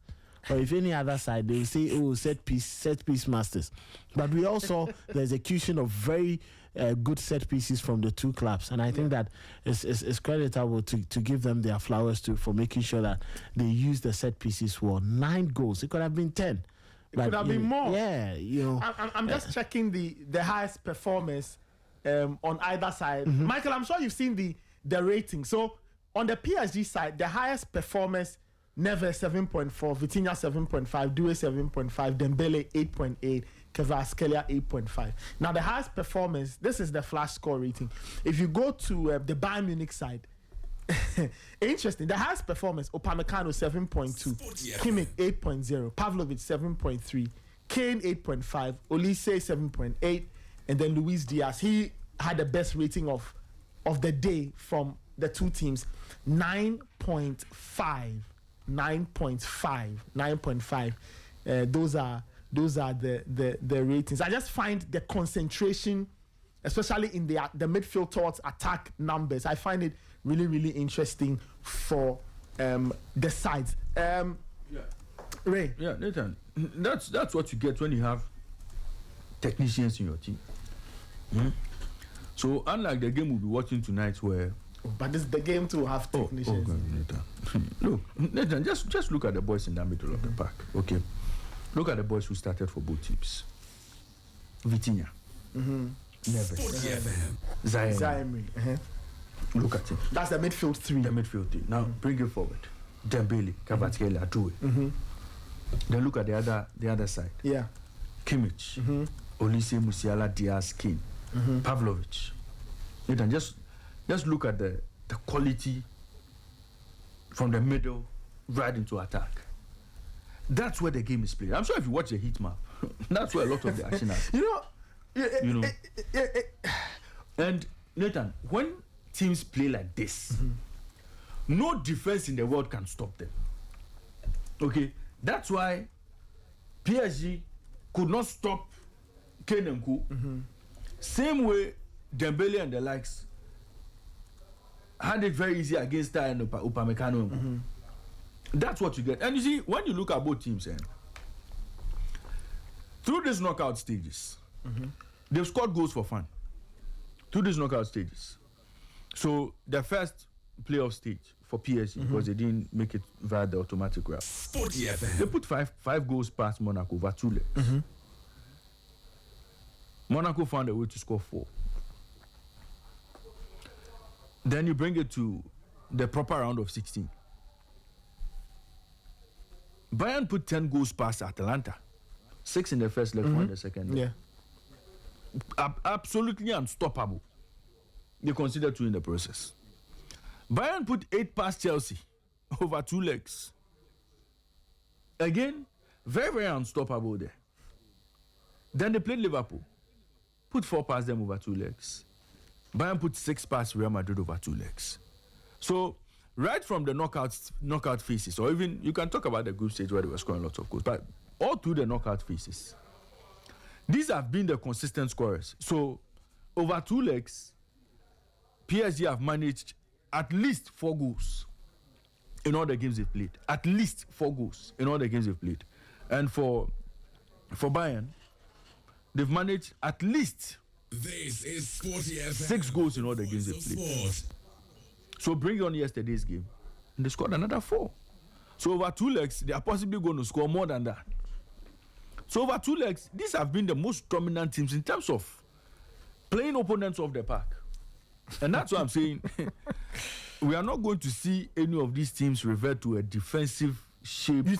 S7: or if any other side, they will say, set piece masters. But we also the execution of very good set pieces from the two clubs, and I think that it's creditable to give them their flowers for making sure that they use the set pieces for 9 goals. It could have been 10.
S2: It could have been more.
S7: Yeah,
S2: I'm just checking the highest performers on either side. Michael, I'm sure you've seen the rating. So on the PSG side, the highest performers. Neves 7.4, Vitinha 7.5, Doué 7.5, Dembele 8.8, Kvaratskhelia 8.5. Now the highest performance, this is the flash score rating. If you go to the Bayern Munich side, interesting. The highest performance, Upamecano 7.2, Kimmich 8.0, Pavlovic 7.3, Kane 8.5, Olise 7.8, and then Luis Diaz. He had the best rating of the day from the two teams, 9.5. 9.5. Those are the ratings. I just find the concentration, especially in the midfield towards attack numbers, I find it really, really interesting for the sides. Ray.
S1: Yeah, Nathan. That's what you get when you have technicians in your team. So unlike the game we'll be watching tonight where
S2: but this is the game to have technicians.
S1: Nathan. Look, Nathan, just look at the boys in the middle of the park. Okay. Look at the boys who started for both teams. Vitinha. Neves.
S2: Zaire.
S1: Look at it.
S2: That's the midfield 3.
S1: The midfield 3. Now bring it forward. Dembele, Kvaratskhelia, Doué. Then look at the other side.
S2: Yeah.
S1: Kimmich, Olise, Musiala, Diaz, Kane, Pavlovic. Nathan, just look at the quality from the middle right into attack. That's where the game is played. I'm sure if you watch the heat map, that's where a lot of the action happens. And Nathan, when teams play like this, no defense in the world can stop them. Okay, that's why PSG could not stop Kane and Co. Same way Dembele and the likes had it very easy against Ty and Upamecano. That's what you get. And you see, when you look at both teams, through these knockout stages, they've scored goals for fun. Through these knockout stages. So the first playoff stage for PSG, because they didn't make it via the automatic route.
S5: SportyFM.
S1: They put five goals past Monaco over 2 legs. Monaco found a way to score 4. Then you bring it to the proper round of 16. Bayern put 10 goals past Atalanta. 6 in the first leg, 1 in the second leg. Absolutely unstoppable. They considered 2 in the process. Bayern put 8 past Chelsea over 2 legs. Again, very, very unstoppable there. Then they played Liverpool. Put 4 past them over 2 legs. Bayern put 6 past Real Madrid over 2 legs. So, right from the knockout phases, or even you can talk about the group stage where they were scoring lots of goals, but all through the knockout phases, these have been the consistent scorers. So, over 2 legs, PSG have managed at least 4 goals in all the games they've played. At least 4 goals in all the games they've played. And for Bayern, they've managed at least
S5: This is SportyFM.
S1: 6 goals in all the games they've played. So bring on yesterday's game, and they scored another 4. So over 2 legs, they are possibly going to score more than that. So over 2 legs, these have been the most dominant teams in terms of playing opponents off the park. And that's what I'm saying. We are not going to see any of these teams revert to a defensive shape, kind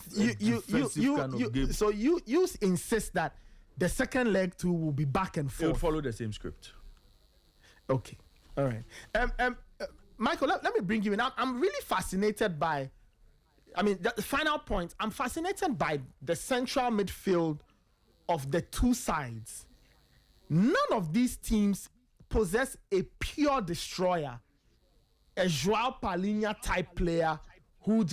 S1: of game.
S2: So you insist that the second leg too will be back and
S1: It
S2: forth.
S1: will follow the same script.
S2: Okay, all right. Michael, let me bring you in. I'm really fascinated by. I mean, the final point. I'm fascinated by the central midfield of the 2 sides. None of these teams possess a pure destroyer, a Joao Palhinha type player who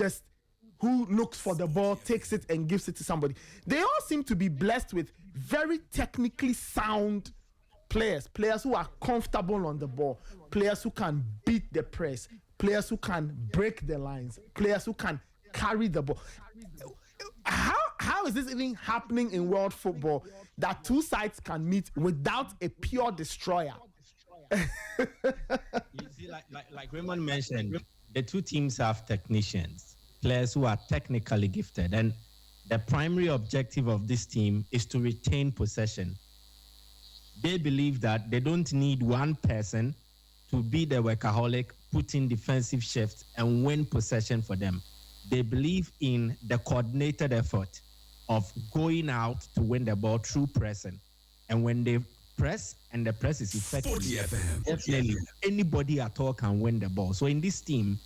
S2: looks for the ball, takes it, and gives it to somebody. They all seem to be blessed with very technically sound players who are comfortable on the ball, players who can beat the press, players who can break the lines, players who can carry the ball. How is this even happening in world football that 2 sides can meet without a pure destroyer?
S6: You see, like Raymond mentioned, the 2 teams have technicians, players who are technically gifted, and the primary objective of this team is to retain possession. They believe that they don't need one person to be the workaholic, put in defensive shifts, and win possession for them. They believe in the coordinated effort of going out to win the ball through pressing. And when they press and the press is effective, definitely anybody at all can win the ball. So in this team,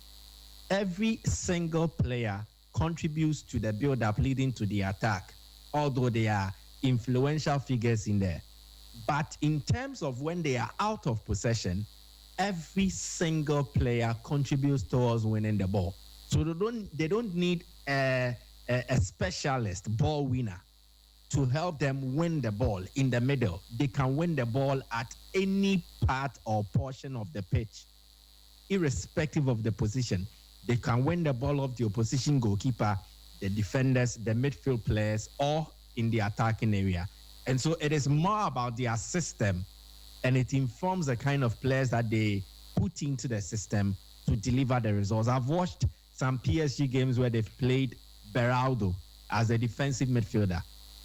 S6: every single player contributes to the build-up leading to the attack, although they are influential figures in there. But in terms of when they are out of possession, every single player contributes towards winning the ball. So they don't need a specialist ball winner to help them win the ball in the middle. They can win the ball at any part or portion of the pitch, irrespective of the position. They can win the ball off the opposition goalkeeper, the defenders, the midfield players, or in the attacking area. And so it is more about their system, and it informs the kind of players that they put into the system to deliver the results. I've watched some PSG games where they've played Beraldo as a defensive midfielder.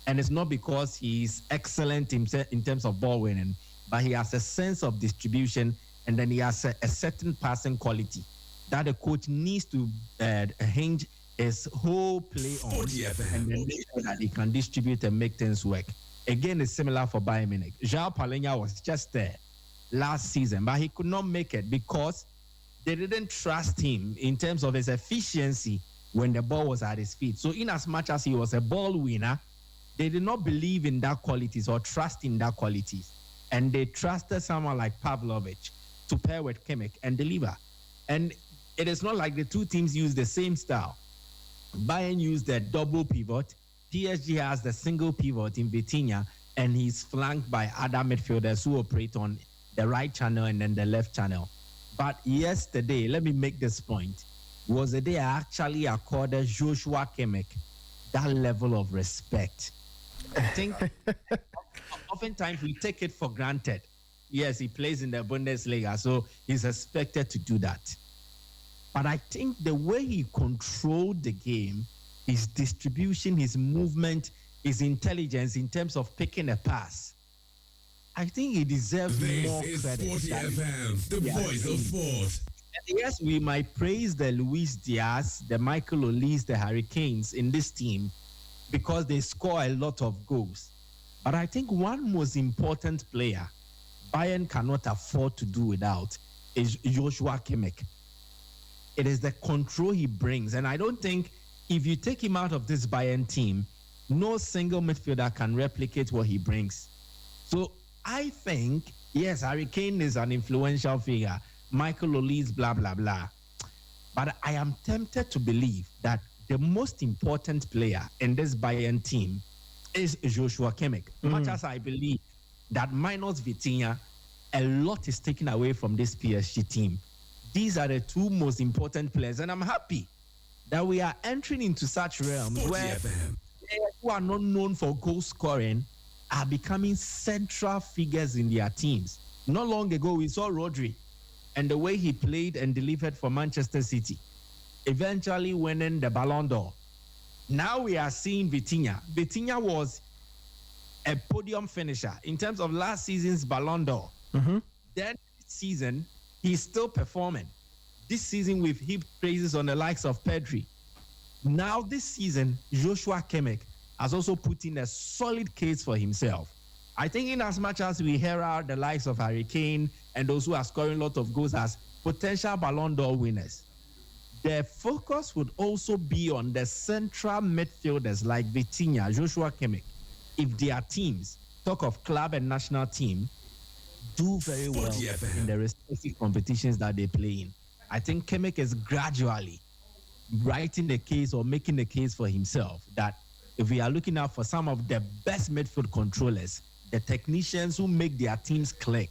S6: And it's not because he's excellent in terms of ball winning, but he has a sense of distribution, and then he has a certain passing quality that the coach needs to hinge his whole play on, and then make sure that he can distribute and make things work. Again, it's similar for Bayern Munich. Joao Palhinha was just there last season, but he could not make it because they didn't trust him in terms of his efficiency when the ball was at his feet. So in as much as he was a ball winner, they did not believe in that qualities or trust in that qualities. And they trusted someone like Pavlovic to pair with Kimmich and deliver. And it is not like the two teams use the same style. Bayern used the double pivot. PSG has the single pivot in Vitinha, and he's flanked by other midfielders who operate on the right channel and then the left channel. But yesterday, let me make this point, was the day I actually accorded Joshua Kimmich that level of respect. I think oftentimes we take it for granted. Yes, he plays in the Bundesliga, so he's expected to do that. But I think the way he controlled the game, his distribution, his movement, his intelligence in terms of picking a pass, I think he deserves more
S5: This is
S6: credit.
S5: SportyFM, the voice of sport.
S6: And yes, we might praise the Luis Diaz, the Michael Olise, the Hurricanes in this team because they score a lot of goals. But I think one most important player Bayern cannot afford to do without is Joshua Kimmich. It is the control he brings. And I don't think if you take him out of this Bayern team, no single midfielder can replicate what he brings. So I think, yes, Harry Kane is an influential figure. Michael Olise, blah, blah, blah. But I am tempted to believe that the most important player in this Bayern team is Joshua Kimmich. Much as I believe that minus Vitinha, a lot is taken away from this PSG team. These are the two most important players, and I'm happy that we are entering into such realms where
S5: SportyFM.
S6: players who are not known for goal scoring are becoming central figures in their teams. Not long ago, we saw Rodri and the way he played and delivered for Manchester City, eventually winning the Ballon d'Or. Now we are seeing Vitinha. Vitinha was a podium finisher in terms of last season's Ballon d'Or. Then this season, he's still performing. This season, we've heaped praises on the likes of Pedri. Now this season, Joshua Kimmich has also put in a solid case for himself. I think in as much as we herald the likes of Harry Kane and those who are scoring a lot of goals as potential Ballon d'Or winners, the focus would also be on the central midfielders like Vitinha, Joshua Kimmich. If their teams, talk of club and national team, do very well
S5: SportyFM.
S6: in the respective competitions that they play in, I think Kimmich is gradually writing the case or making the case for himself that if we are looking out for some of the best midfield controllers, the technicians who make their teams click,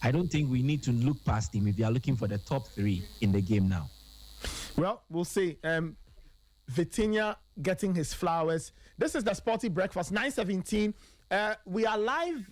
S6: I don't think we need to look past him if you are looking for the top three in the game now.
S2: Well, we'll see. Vitinha getting his flowers. This is the Sporty Breakfast, 9:17. We are live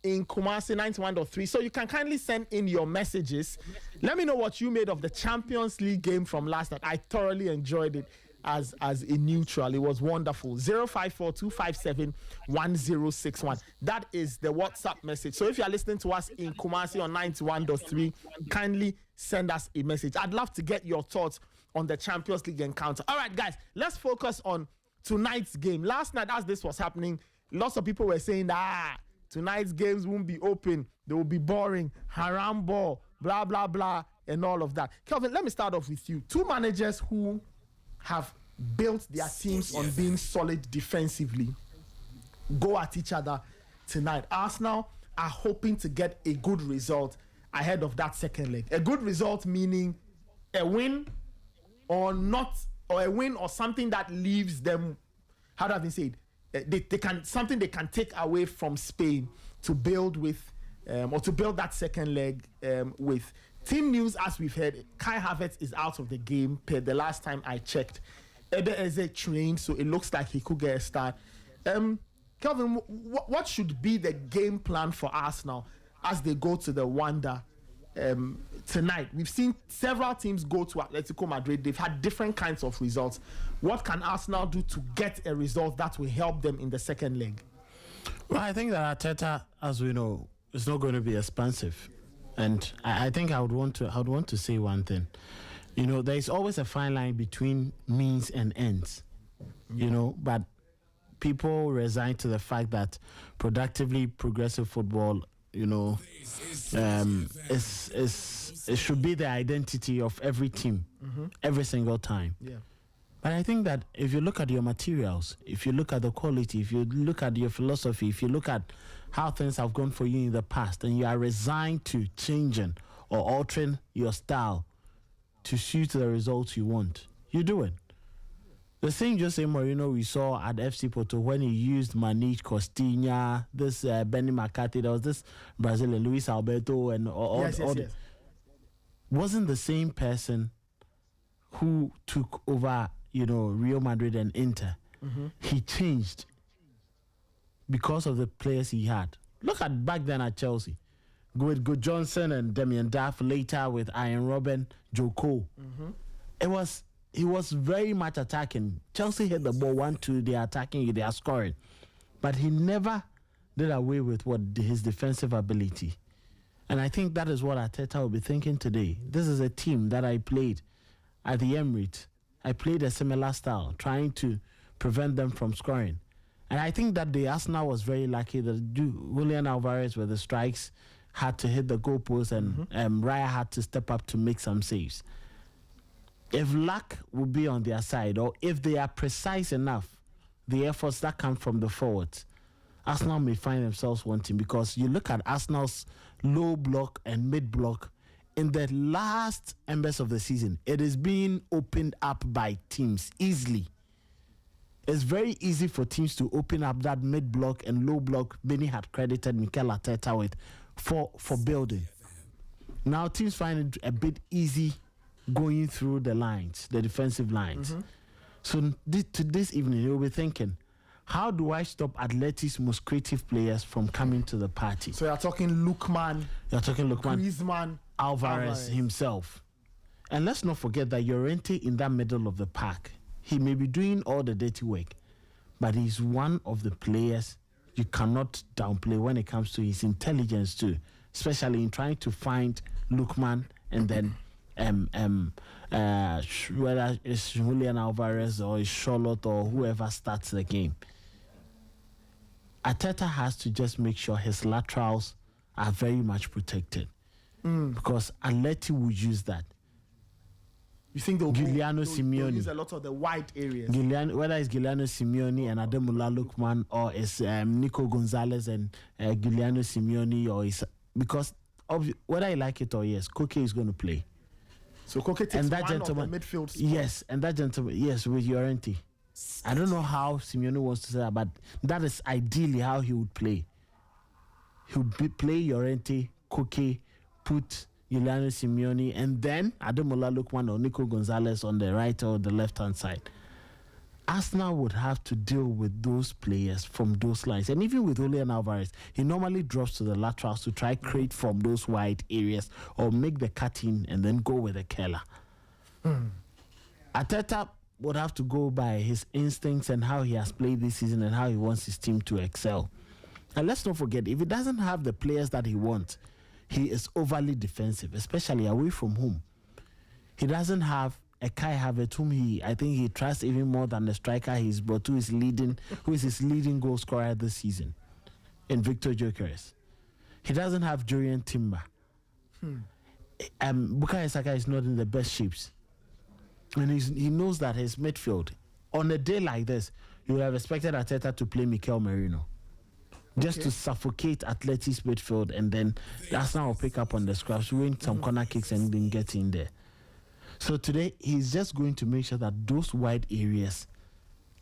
S2: in Kumasi 91.3, so you can kindly send in your messages. Let me know what you made of the Champions League game from last night. I thoroughly enjoyed it as a neutral. It was wonderful. 054-257-1061. That is the WhatsApp message. So if you are listening to us in Kumasi on 91.3, kindly send us a message. I'd love to get your thoughts on the Champions League encounter. All right, guys, let's focus on tonight's game. Last night, as this was happening, lots of people were saying that tonight's games won't be open. They will be boring, haram ball, blah, blah, blah, and all of that. Kelvin, let me start off with you. Two managers who have built their teams on being solid defensively go at each other tonight. Arsenal are hoping to get a good result ahead of that second leg. A good result meaning a win or not, or a win or something that leaves them, how do I say it? They can, something they can take away from Spain to build with, or to build that second leg with. Team news, as we've heard, Kai Havertz is out of the game per the last time I checked. Ede Eze trained, so it looks like he could get a start. Kelvin, what should be the game plan for Arsenal as they go to the Wanda tonight? We've seen several teams go to Atletico Madrid. They've had different kinds of results. What can Arsenal do to get a result that will help them in the second leg?
S7: Well, I think that Arteta, as we know, is not going to be expansive. And I think I would want to say one thing. You know, there is always a fine line between means and ends. You know, but people resign to the fact that productively progressive football, you know, is It should be the identity of every team, every single time.
S2: Yeah.
S7: But I think that if you look at your materials, if you look at the quality, if you look at your philosophy, if you look at how things have gone for you in the past, and you are resigned to changing or altering your style to suit the results you want, you do it. The same Jose Mourinho we saw at FC Porto when he used Maniche, Costinha, this Benny McCarthy, there was this Brazilian Luis Alberto, and all.
S2: Yes.
S7: Wasn't the same person who took over, Real Madrid and Inter. He changed because of the players he had. Look at back then at Chelsea. With Good Johnson and Damian Duff, later with Ian Robben, Joe Cole. He was very much attacking. Chelsea hit the ball 1-2, they are attacking, they are scoring. But he never did away with his defensive ability. And I think that is what Arteta will be thinking today. This is a team that I played at the Emirates. I played a similar style, trying to prevent them from scoring. And I think that the Arsenal was very lucky that Julian Alvarez with the strikes had to hit the goalpost and Raya had to step up to make some saves. If luck will be on their side, or if they are precise enough, the efforts that come from the forwards, Arsenal may find themselves wanting, because you look at Arsenal's low block and mid block in the last embers of the season, it is being opened up by teams easily. It's very easy for teams to open up that mid block and low block. Benny had credited Mikel Arteta with for building. Now teams find it a bit easy going through the lines, the defensive lines. So this evening you'll be thinking, how do I stop Atleti's most creative players from coming to the party?
S2: So you're talking Lookman,
S7: Griezmann, Alvarez himself. And let's not forget that Llorente in that middle of the pack, he may be doing all the dirty work, but he's one of the players you cannot downplay when it comes to his intelligence too, especially in trying to find Lookman and then whether it's Julian Alvarez or it's Charlotte or whoever starts the game. Arteta has to just make sure his laterals are very much protected, because Atleti will use that.
S2: You think they'll
S7: Simeone
S2: use a lot of the wide areas?
S7: Whether it's Giuliano Simeone and Ademola Lookman, or it's Nico Gonzalez and Giuliano Simeone, or it's because whether you like it or yes, Koke is going to play.
S2: So Koke takes
S7: and that
S2: one
S7: gentleman,
S2: of the midfield spots.
S7: Yes, and that gentleman, yes, with Llorente. I don't know how Simeone wants to say that, but that is ideally how he would play. He would play Llorente, Koke, put Giuliano Simeone, and then Ademola Lookman or Nico Gonzalez on the right or the left-hand side. Arsenal would have to deal with those players from those lines. And even with Julian Alvarez, he normally drops to the laterals to try create from those wide areas or make the cut-in and then go with a Keller. Arteta would have to go by his instincts and how he has played this season and how he wants his team to excel. And let's not forget, if he doesn't have the players that he wants, he is overly defensive, especially away from home. He doesn't have a Kai Havertz whom I think he trusts even more than the striker he's brought, who is his leading goal scorer this season, in Victor Gyökeres. He doesn't have Jurriën Timber. Bukayo Saka is not in the best shapes. And he knows that his midfield, on a day like this, you would have expected Arteta to play Mikel Merino. Just to suffocate Atleti's midfield, and then Arsenal will pick up on the scraps, win some corner kicks and then get in there. So today, he's just going to make sure that those wide areas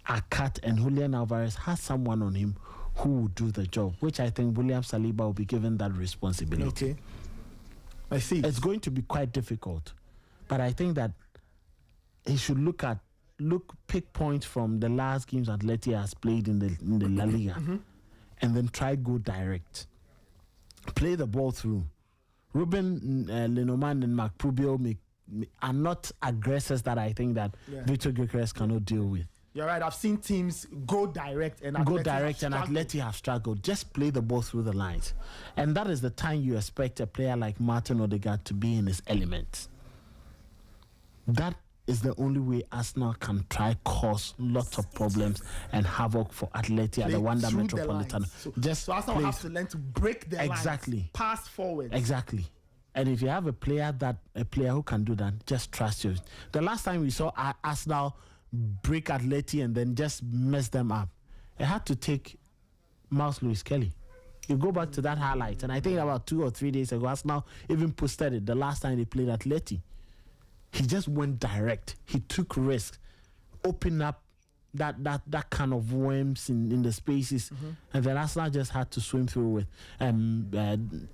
S7: are cut, and Julian Alvarez has someone on him who will do the job, which I think William Saliba will be given that responsibility.
S2: Okay. I see.
S7: It's going to be quite difficult, but I think that he should pick points from the last games Atleti has played in the La Liga, and then try go direct. Play the ball through. Ruben Lenormand and Marc Rubio are not aggressors that I think that Victor Gyökeres cannot deal with.
S2: You're right. I've seen teams go direct and
S7: Atleti have struggled. Just play the ball through the lines, and that is the time you expect a player like Martin Odegaard to be in his element. That is the only way Arsenal can try cause lots of problems and havoc for Atleti at the Wanda Metropolitano.
S2: So Arsenal have to learn to break their lines, pass forward.
S7: Exactly. And if you have a player who can do that, just trust you. The last time we saw Arsenal break Atleti and then just mess them up, it had to take Miles Lewis Kelly. You go back to that highlight, and I think about 2 or 3 days ago, Arsenal even posted it the last time they played Atleti. He just went direct. He took risks, opened up that kind of worms in the spaces, and then Arsenal just had to swim through with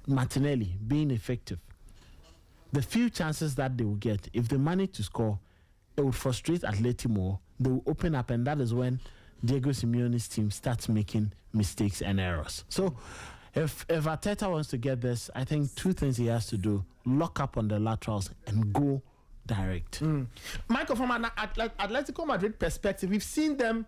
S7: Martinelli being effective. The few chances that they will get, if they manage to score, it will frustrate Atleti more. They will open up, and that is when Diego Simeone's team starts making mistakes and errors. So if Arteta wants to get this, I think 2 things he has to do: lock up on the laterals and go direct.
S2: Michael, from an Atletico Madrid perspective, we've seen them.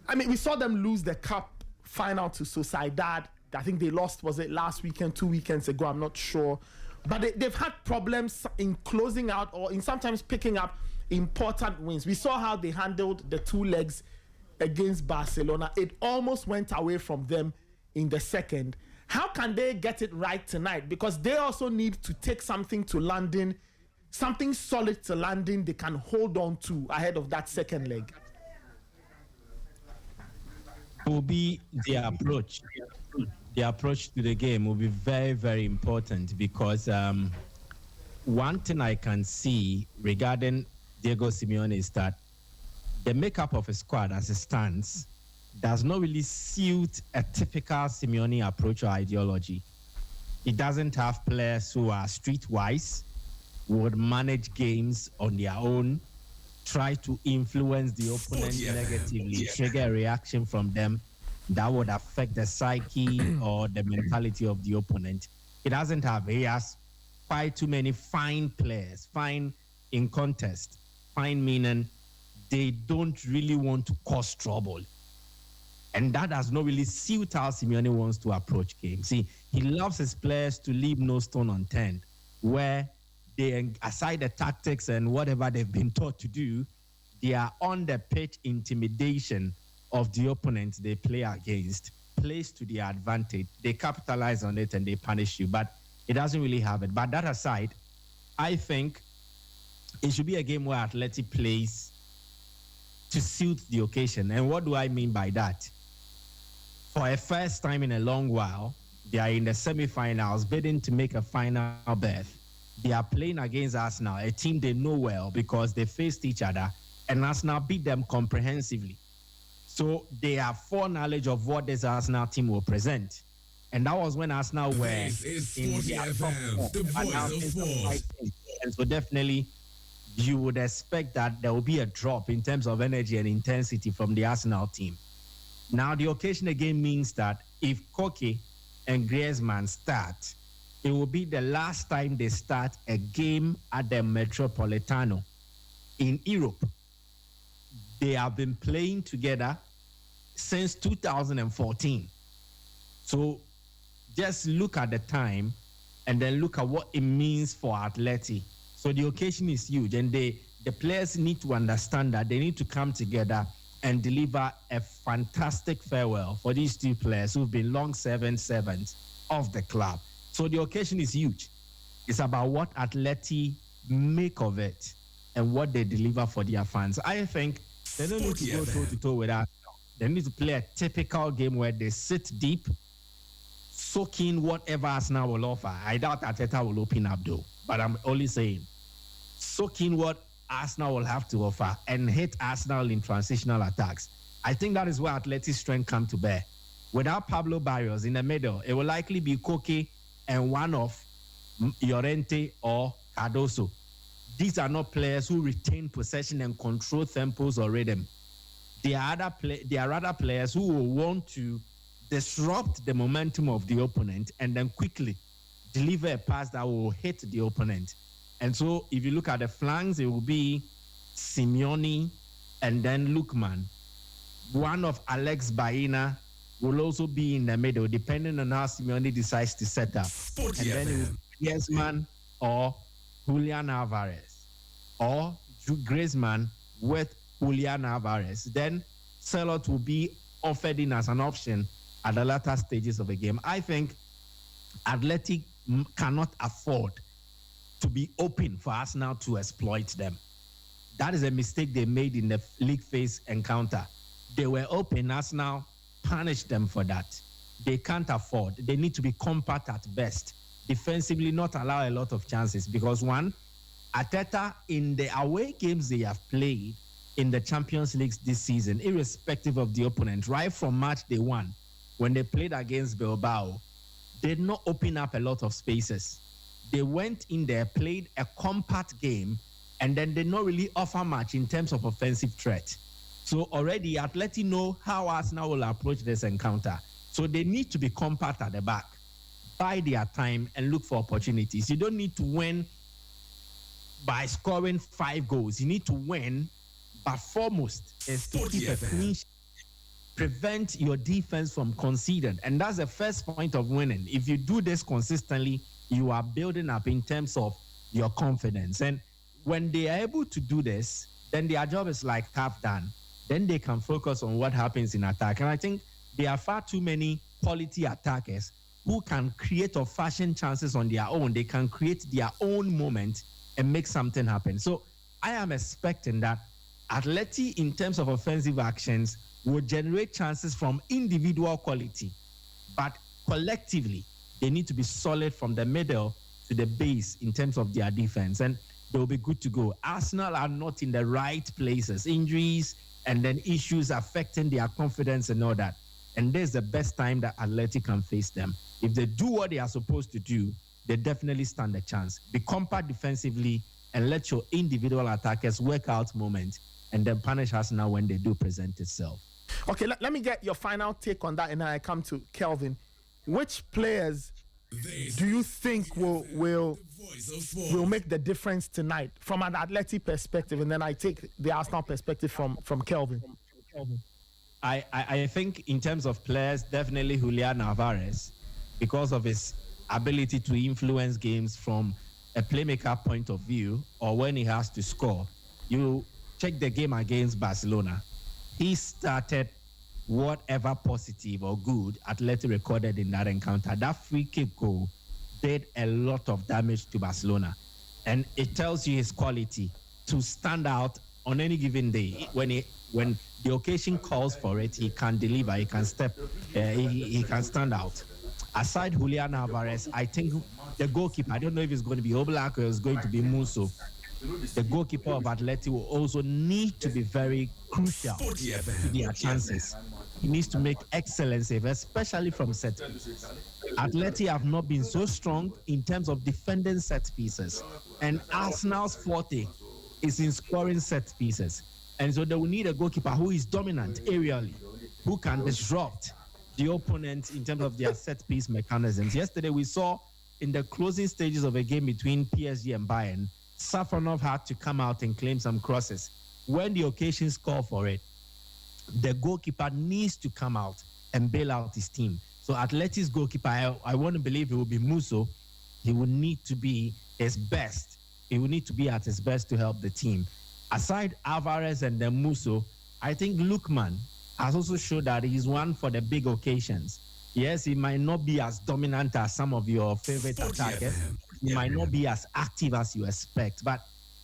S2: I mean, we saw them lose the cup final to Sociedad. I think they lost, was it last weekend, 2 weekends ago? I'm not sure. But they've had problems in closing out or in sometimes picking up important wins. We saw how they handled the 2 legs against Barcelona. It almost went away from them in the second. How can they get it right tonight? Because they also need to take something to London, something solid to London they can hold on to ahead of that second leg.
S6: Will be the approach. The approach to the game will be very, very important because one thing I can see regarding Diego Simeone is that the makeup of a squad as it stands does not really suit a typical Simeone approach or ideology. He doesn't have players who are streetwise, would manage games on their own, try to influence the opponent negatively, trigger a reaction from them that would affect the psyche or the mentality of the opponent. He doesn't have. He has quite too many fine players, fine in contest, fine meaning they don't really want to cause trouble. And that does not really suit how Simeone wants to approach games. See, he loves his players to leave no stone unturned, where they, aside the tactics and whatever they've been taught to do, they are on the pitch intimidation of the opponent they play against, plays to their advantage. They capitalize on it and they punish you, but it doesn't really have it. But that aside, I think it should be a game where Atleti plays to suit the occasion. And what do I mean by that? For a first time in a long while, they are in the semifinals, bidding to make a final berth. They are playing against Arsenal, a team they know well because they faced each other, and Arsenal beat them comprehensively. So they have foreknowledge of what this Arsenal team will present. And that was when Arsenal were
S5: This is SportyFM, the voice of sport.
S6: And so definitely you would expect that there will be a drop in terms of energy and intensity from the Arsenal team. Now, the occasion again means that if Koke and Griezmann start, it will be the last time they start a game at the Metropolitano in Europe. They have been playing together since 2014. So just look at the time and then look at what it means for Atleti. So the occasion is huge, and the players need to understand that they need to come together and deliver a fantastic farewell for these 2 players who've been long-serving servants of the club. So the occasion is huge. It's about what Atleti make of it and what they deliver for their fans. I think they don't need to go toe-to-toe with Arsenal. They need to play a typical game where they sit deep, soak in whatever Arsenal will offer. I doubt Arteta will open up though, but I'm only saying soak in what Arsenal will have to offer and hit Arsenal in transitional attacks. I think that is where Atleti's strength come to bear. Without Pablo Barrios in the middle, it will likely be Koke and one of Llorente or Cardoso. These are not players who retain possession and control tempos or rhythm. They are rather players who will want to disrupt the momentum of the opponent and then quickly deliver a pass that will hit the opponent. And so if you look at the flanks, it will be Simeone and then Lookman. One of Alex Baena will also be in the middle, depending on how Simeone decides to set up. And then it will be Griezmann or Julian Alvarez, or Griezmann with Julian Alvarez. Then Selot will be offered in as an option at the latter stages of the game. I think Atleti cannot afford to be open for Arsenal to exploit them. That is a mistake they made in the league phase encounter. They were open, Arsenal punished them for that. They can't afford. They need to be compact at best. Defensively, not allow a lot of chances because one, Arteta, in the away games they have played in the Champions League this season, irrespective of the opponent, right from match day one, when they played against Bilbao, they did not open up a lot of spaces. They went in there, played a compact game, and then did not really offer much in terms of offensive threat. So already, Atleti know how Arsenal will approach this encounter. So they need to be compact at the back, buy their time, and look for opportunities. You don't need to win by scoring 5 goals. You need to win, but foremost is to keep a clean sheet, prevent your defense from conceding. And that's the first point of winning. If you do this consistently, you are building up in terms of your confidence. And when they are able to do this, then their job is like half done. Then they can focus on what happens in attack. And I think there are far too many quality attackers who can create or fashion chances on their own. They can create their own moment and make something happen. So I am expecting that Atleti, in terms of offensive actions, will generate chances from individual quality. But collectively, they need to be solid from the middle to the base in terms of their defense. And they'll be good to go. Arsenal are not in the right places. Injuries and then issues affecting their confidence and all that. And this is the best time that Atleti can face them. If they do what they are supposed to do, they definitely stand a chance. Be compact defensively and let your individual attackers work out moment and then punish Arsenal when they do present itself.
S2: Okay, let me get your final take on that, and then I come to Kelvin. Which players do you think will make the difference tonight from an Atleti perspective? And then I take the Arsenal perspective from Kelvin.
S6: I think in terms of players, definitely Julian Alvarez, because of his ability to influence games from a playmaker point of view, or when he has to score. You check the game against Barcelona. He started whatever positive or good Atleti recorded in that encounter. That free kick goal did a lot of damage to Barcelona. And it tells you his quality to stand out on any given day. When the occasion calls for it, he can deliver, he can step, he can stand out. Aside Julian Alvarez, I think the goalkeeper, I don't know if it's going to be Oblak or it's going to be Musso. The goalkeeper of Atleti will also need to be very crucial to their chances. He needs to make excellent save, especially from set pieces. Atleti have not been so strong in terms of defending set pieces. And Arsenal's forte is in scoring set pieces. And so they will need a goalkeeper who is dominant aerially, who can disrupt the opponent in terms of their set piece mechanisms. Yesterday we saw in the closing stages of a game between PSG and Bayern, Safonov had to come out and claim some crosses. When the occasions call for it, the goalkeeper needs to come out and bail out his team. So Atleti's goalkeeper, I want to believe it will be Musso. He will need to be his best. He will need to be at his best to help the team. Aside Alvarez and then Musso, I think Lookman has also showed that he's one for the big occasions. Yes, he might not be as dominant as some of your favorite attackers. He might not be as active as you expect, but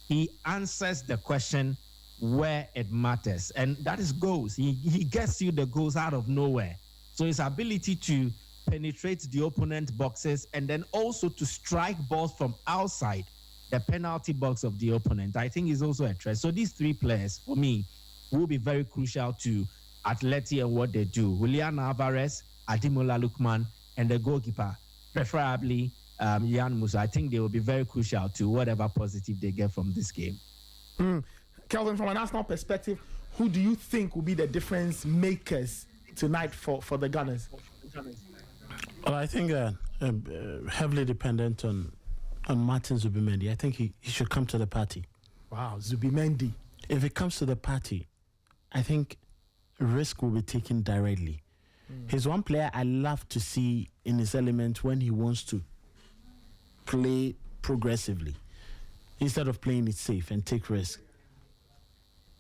S6: he answers the question where it matters, and that is goals. He gets you the goals out of nowhere. So his ability to penetrate the opponent boxes and then also to strike balls from outside the penalty box of the opponent, I think is also a threat. So these three players, for me, will be very crucial to Atleti and what they do. Julian Alvarez, Ademola Lookman, and the goalkeeper, preferably Jan Musa. I think they will be very crucial to whatever positive they get from this game.
S2: Kelvin, from an Arsenal perspective, who do you think will be the difference makers tonight for the Gunners?
S7: Well, I think heavily dependent on Martin Zubimendi. I think he should come to the party.
S2: Wow, Zubimendi.
S7: If it comes to the party, I think risk will be taken directly. He's one player I love to see in his element when he wants to play progressively instead of playing it safe and take risk.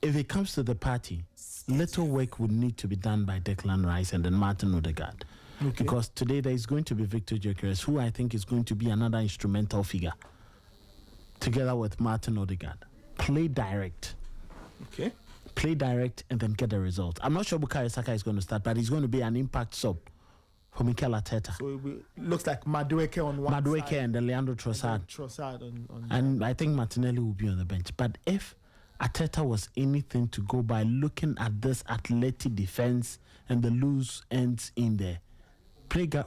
S7: If it comes to the party, little work would need to be done by Declan Rice and then Martin Odegaard. Because today there is going to be Victor Gyökeres, who I think is going to be another instrumental figure, together with Martin Odegaard. Play direct.
S2: Okay.
S7: Play direct and then get the result. I'm not sure Bukayo Saka is going to start, but he's going to be an impact sub for Mikel Arteta.
S2: So it looks like Madueke on one
S7: Madueke
S2: side.
S7: and then Leandro Trossard.
S2: And
S7: I think Martinelli will be on the bench. But if Arteta was anything to go by looking at this Atleti defense and the loose ends in there,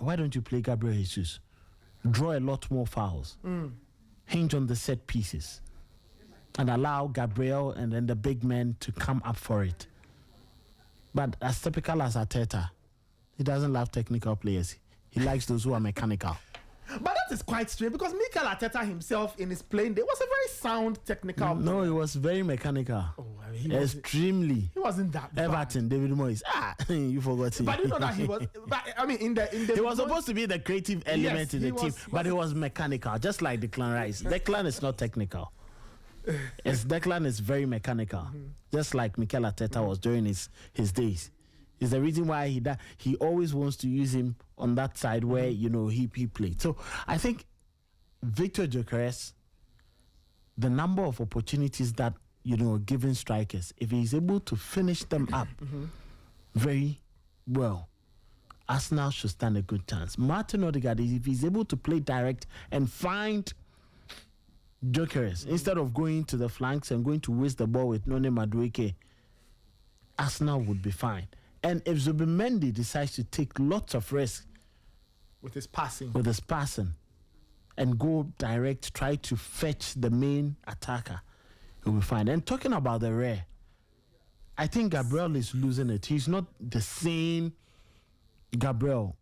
S7: why don't you play Gabriel Jesus? Draw a lot more fouls. Hinge on the set pieces. And allow Gabriel and then the big men to come up for it. But as typical as Arteta, he doesn't love technical players. He likes those who are mechanical.
S2: But that is quite strange because Mikel Arteta himself in his playing day was a very sound technical player.
S7: No, he was very mechanical.
S2: Oh, I mean,
S7: extremely.
S2: He wasn't that bad.
S7: Everton, David Moyes. You forgot him.
S2: But you know that he was. But I mean, in the
S7: he was supposed to be the creative element in the team, but he was mechanical, just like Declan Rice. Declan is not technical. Declan is very mechanical, just like Mikel Arteta was during his days. It's the reason why he always wants to use him on that side where he played. So I think Victor Gyökeres, the number of opportunities that given strikers, if he's able to finish them up very well, Arsenal should stand a good chance. Martin Odegaard, if he's able to play direct and find Gyökeres instead of going to the flanks and going to waste the ball with Noni Madueke, Arsenal would be fine. And if Zubimendi decides to take lots of risks
S2: with his passing
S7: and go direct, try to fetch the main attacker, he'll be fine. And talking about the rear, I think Gabriel is losing it. He's not the same Gabriel.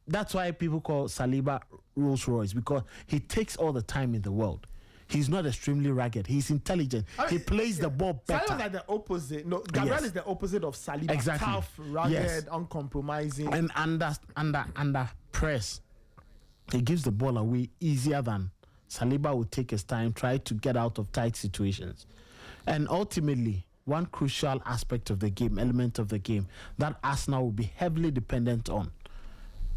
S7: That's why people call Saliba Rolls Royce, because he takes all the time in the world. He's not extremely ragged. He's intelligent. He plays the ball better.
S2: Saliba is like the opposite. No, Gabriel is the opposite of Saliba.
S7: Exactly.
S2: Tough, rugged, uncompromising.
S7: And under press, he gives the ball away easier than Saliba will take his time, try to get out of tight situations. And ultimately, one crucial aspect of the game, element of the game, that Arsenal will be heavily dependent on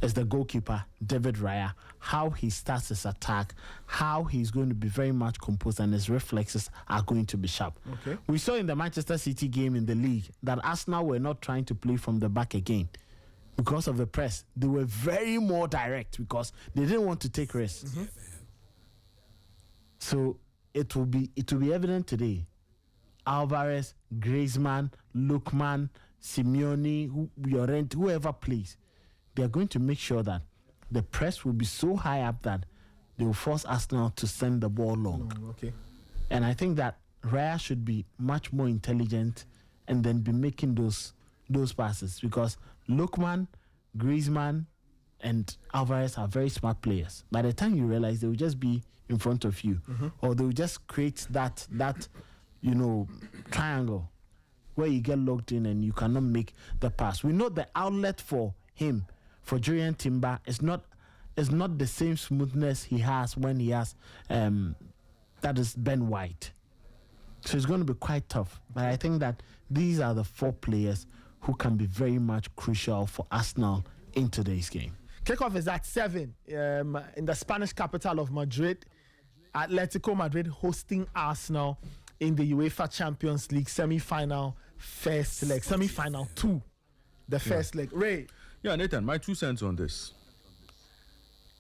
S7: is the goalkeeper, David Raya, how he starts his attack, how he's going to be very much composed and his reflexes are going to be sharp.
S2: Okay.
S7: We saw in the Manchester City game in the league that Arsenal were not trying to play from the back again because of the press. They were very more direct because they didn't want to take risks. So it will be evident today. Alvarez, Griezmann, Lookman, Simeone, Llorente, whoever plays, they are going to make sure that the press will be so high up that they will force Arsenal to send the ball long.
S2: Okay.
S7: And I think that Raya should be much more intelligent and then be making those passes, because Lookman, Griezmann, and Alvarez are very smart players. By the time you realize, they will just be in front of you, or they will just create that triangle where you get locked in and you cannot make the pass. We know the outlet for him, for Julian Timber, is not the same smoothness he has when he has that is Ben White. So it's going to be quite tough. But I think that these are the four players who can be very much crucial for Arsenal in today's game.
S2: Kickoff is at 7 in the Spanish capital of Madrid. Atletico Madrid hosting Arsenal in the UEFA Champions League semi-final first leg. Semi-final 2, the first leg. Ray.
S1: Yeah, Nathan, my 2 cents on this.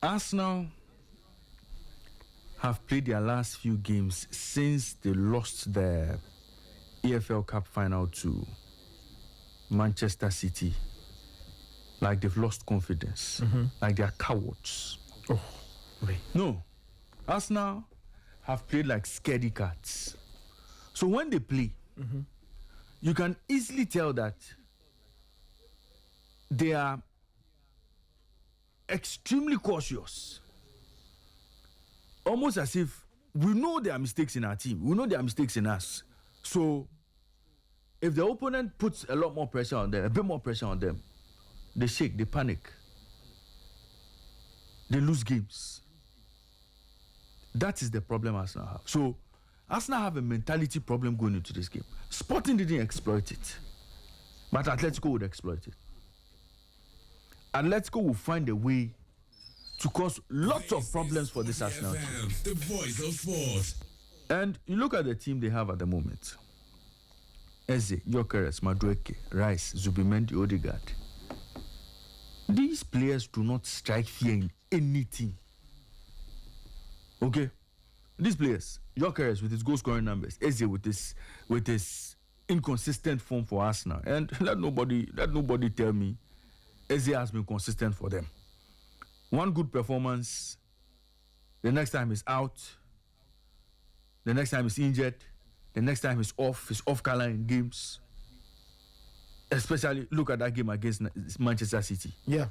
S1: Arsenal have played their last few games since they lost the EFL Cup final to Manchester City. Like they've lost confidence. Like they're cowards.
S2: Oh, Ray.
S1: No. Arsenal have played like scaredy cats. So when they play, you can easily tell that they are extremely cautious. Almost as if we know there are mistakes in our team. We know there are mistakes in us. So if the opponent puts a lot more pressure on them, a bit more pressure on them, they shake, they panic. They lose games. That is the problem Arsenal have. So Arsenal have a mentality problem going into this game. Sporting didn't exploit it, but Atletico would exploit it. Atletico will find a way to cause lots of problems for this Arsenal team.
S5: The voice of sport.
S1: And you look at the team they have at the moment. Eze, Gyökeres, Madueke, Rice, Zubimendi, Odegaard. These players do not strike fear in anything. Okay? These players, Gyökeres with his goal scoring numbers, Eze with his inconsistent form for Arsenal. And let nobody tell me Eze has been consistent for them. One good performance, the next time he's out, the next time he's injured, the next time he's off color in games. Especially look at that game against Manchester City.
S2: Yeah.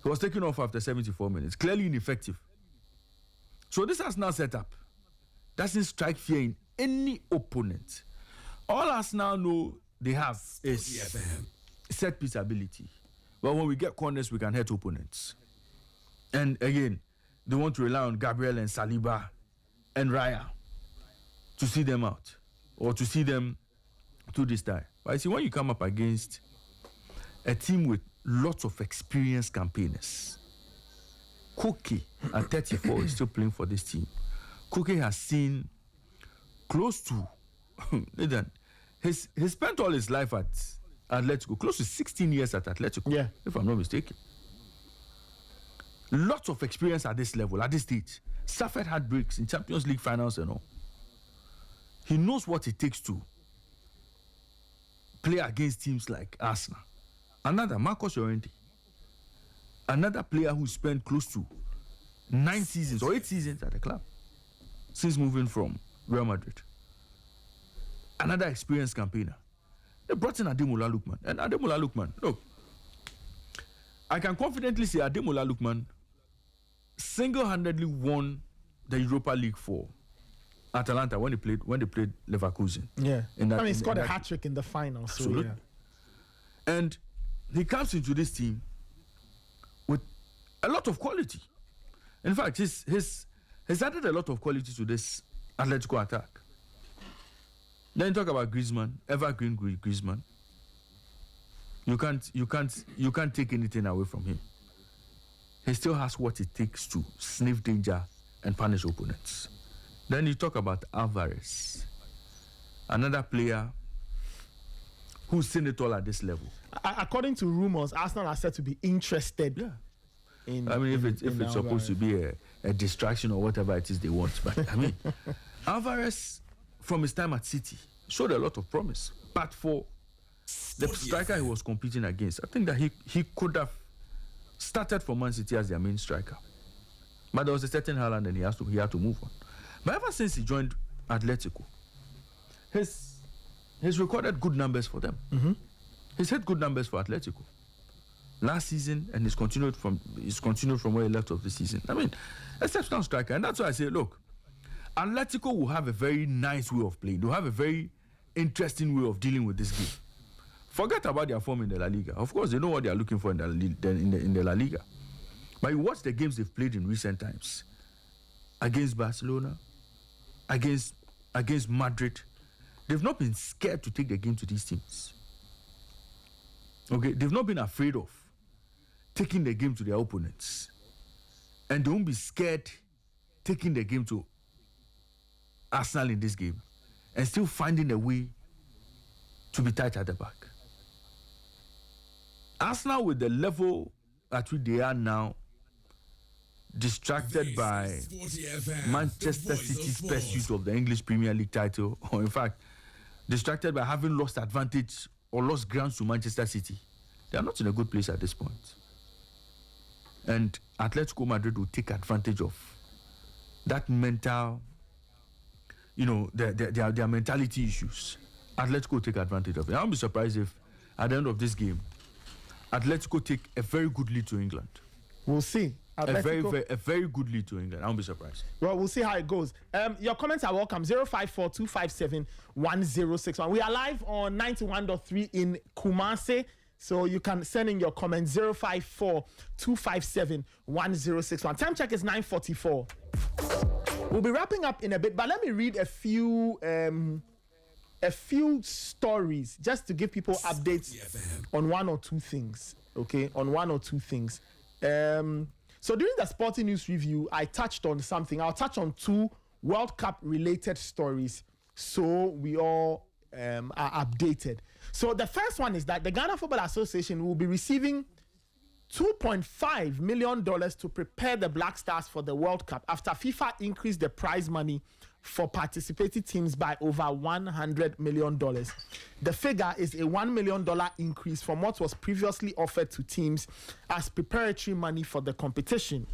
S1: He was taken off after 74 minutes. Clearly ineffective. So this Arsenal setup doesn't strike fear in any opponent. All Arsenal know they have is set piece ability. But when we get corners, we can hurt opponents. And again, they want to rely on Gabriel and Saliba and Raya to see them out or to see them to this time. But I see when you come up against a team with lots of experienced campaigners, Koke at 34 is still playing for this team. Koke has seen close to he spent all his life at Atletico, close to 16 years at Atletico,
S2: yeah,
S1: if I'm not mistaken. Lots of experience at this level, at this stage. Suffered heartbreaks in Champions League finals and all. He knows what it takes to play against teams like Arsenal. Another, Marcos Llorente. Another player who spent close to 9 seasons or 8 seasons at the club since moving from Real Madrid. Another experienced campaigner. They brought in Ademola Lookman. And Ademola Lookman, look, I can confidently say Ademola Lookman single-handedly won the Europa League for Atalanta when they played Leverkusen.
S2: Yeah.
S1: He
S2: scored a hat-trick in the final.
S1: Absolutely.
S2: So,
S1: yeah. And he comes into this team with a lot of quality. In fact, he's added a lot of quality to this Atletico attack. Then you talk about Griezmann, evergreen Griezmann. You can't take anything away from him. He still has what it takes to sniff danger and punish opponents. Then you talk about Alvarez, another player who's seen it all at this level.
S2: According to rumors, Arsenal are said to be interested.
S1: Yeah.
S2: If
S1: it's supposed to be a distraction or whatever it is they want, but Alvarez, from his time at City, showed a lot of promise. But for the striker he was competing against, I think that he could have started for Man City as their main striker. But there was a certain Haaland and he had to move on. But ever since he joined Atletico, he's recorded good numbers for them.
S2: Mm-hmm.
S1: He's had good numbers for Atletico last season, and he's continued from where he left off this season. Exceptional striker, and that's why I say, look, Atletico will have a very nice way of playing. They'll have a very interesting way of dealing with this game. Forget about their form in the La Liga. Of course, they know what they are looking for in the La Liga. But you watch the games they've played in recent times against Barcelona, against Madrid. They've not been scared to take the game to these teams. Okay, they've not been afraid of taking the game to their opponents, and they won't be scared taking the game to Arsenal in this game, and still finding a way to be tight at the back. Arsenal, with the level at which they are now, distracted by Manchester City's pursuit of the English Premier League title, or in fact, distracted by having lost advantage or lost grounds to Manchester City, they are not in a good place at this point. And Atletico Madrid will take advantage of that mental, their mentality issues. Atletico will take advantage of it. I won't be surprised if at the end of this game, Atletico take a very good lead to England.
S2: We'll see. Atletico,
S1: a very good lead to England. I won't be surprised.
S2: Well, we'll see how it goes. Your comments are welcome. 054-257-1061. We are live on 91.3 in Kumasi. So you can send in your comments. 054-257-1061. Time check is 9:44. We'll be wrapping up in a bit, but let me read a few stories just to give people updates on one or two things. okay, on one or two things. So during the Sporting News review, I touched on something. I'll touch on two World Cup related stories, so we all are updated. So the first one is that the Ghana Football Association will be receiving $2.5 million to prepare the Black Stars for the World Cup after FIFA increased the prize money for participating teams by over $100 million. The figure is a $1 million increase from what was previously offered to teams as preparatory money for the competition.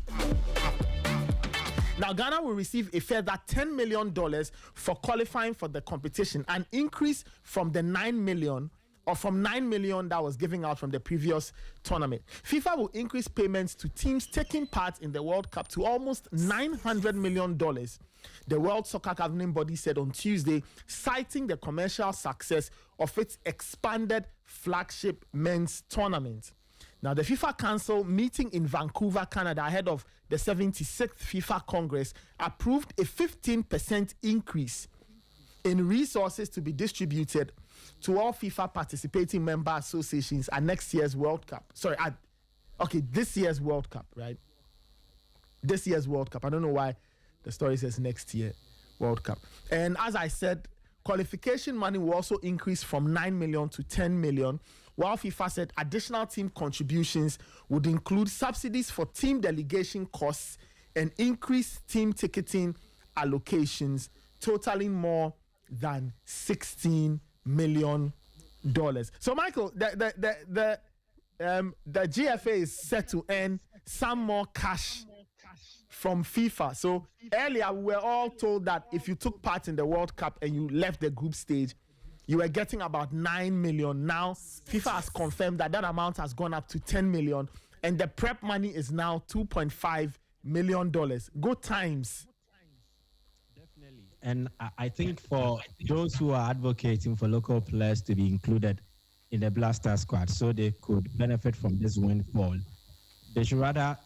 S2: Now, Ghana will receive a further $10 million for qualifying for the competition, an increase from the $9 million that was given out from the previous tournament. FIFA will increase payments to teams taking part in the World Cup to almost $900 million. The World Soccer Governing Body said on Tuesday, citing the commercial success of its expanded flagship men's tournament. Now, the FIFA Council meeting in Vancouver, Canada, ahead of the 76th FIFA Congress, approved a 15% increase in resources to be distributed to all FIFA participating member associations at next year's World Cup. This year's World Cup, right? This year's World Cup. I don't know why the story says next year World Cup. And as I said, qualification money will also increase from 9 million to 10 million, while FIFA said additional team contributions would include subsidies for team delegation costs and increased team ticketing allocations, totaling more than $16 million. So, Michael, the GFA is set to earn some more cash from FIFA. So earlier we were all told that if you took part in the World Cup and you left the group stage, you were getting about 9 million. Now FIFA has confirmed that amount has gone up to 10 million, and the prep money is now $2.5 million. Good times.
S6: Definitely. And I think for those who are advocating for local players to be included in the Blaster squad so they could benefit from this windfall, they should rather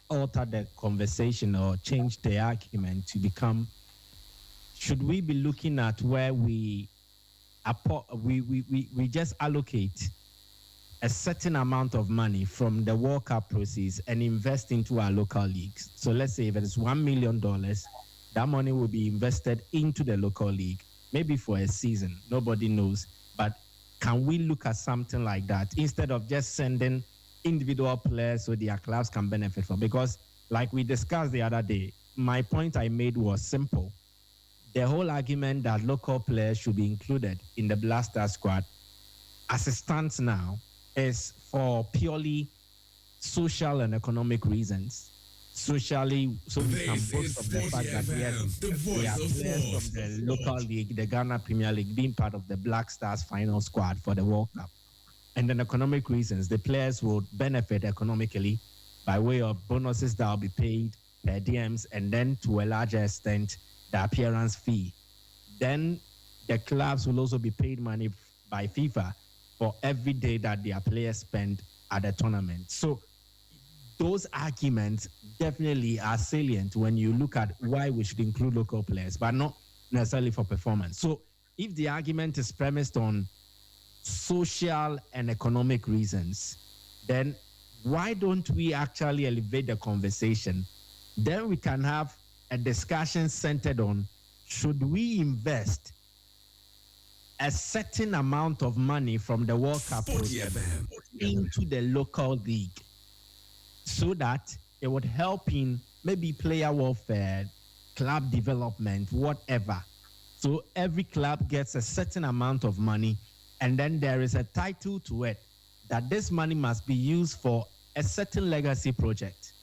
S6: alter the conversation or change the argument to become, should we be looking at where we just allocate a certain amount of money from the World Cup proceeds and invest into our local leagues? So let's say if it is $1 million, that money will be invested into the local league, maybe for a season. Nobody knows. But can we look at something like that instead of just sending individual players so their clubs can benefit from? Because like we discussed the other day, my point I made was simple. The whole argument that local players should be included in the Blaster squad as it stands now is for purely social and economic reasons. Socially, so we can boast of the fact that we are players from the local league, the Ghana Premier League, being part of the Black Stars final squad for the World Cup. And then economic reasons, the players will benefit economically by way of bonuses that will be paid, per diems, and then to a larger extent, the appearance fee. Then the clubs will also be paid money by FIFA for every day that their players spend at the tournament. So those arguments definitely are salient when you look at why we should include local players, but not necessarily for performance. So if the argument is premised on social and economic reasons, then why don't we actually elevate the conversation? Then we can have a discussion centered on, should we invest a certain amount of money from the World Cup into the local league so that it would help in maybe player welfare, club development, whatever. So every club gets a certain amount of money, and then there is a title to it that this money must be used for a certain legacy project.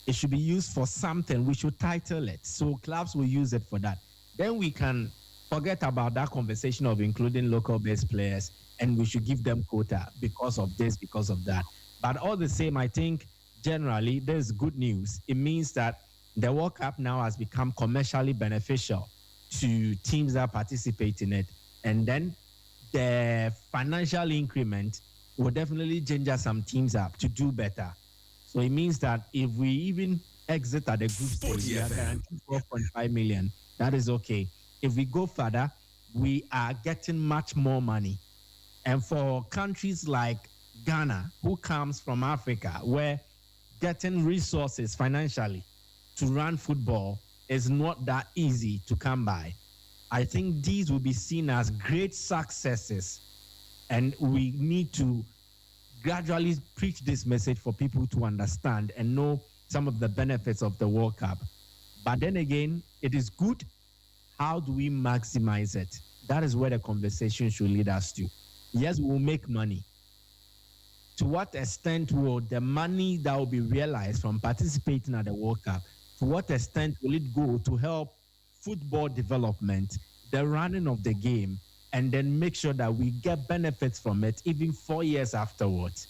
S6: It should be used for something. We should title it. So clubs will use it for that. Then we can forget about that conversation of including local-based players, and we should give them quota because of this, because of that. But all the same, I think generally there's good news. It means that the World Cup now has become commercially beneficial to teams that participate in it. And then the financial increment will definitely ginger some teams up to do better. So it means that if we even exit at the group stage, we are guaranteed 4.5 million. That is okay. If we go further, we are getting much more money. And for countries like Ghana, who comes from Africa, where getting resources financially to run football is not that easy to come by. I think these will be seen as great successes, and we need to gradually preach this message for people to understand and know some of the benefits of the World Cup. But then again, it is good. How do we maximize it? That is where the conversation should lead us to. Yes, we will make money. To what extent will the money that will be realized from participating at the World Cup, to what extent will it go to help football development, the running of the game, and then make sure that we get benefits from it even 4 years afterwards?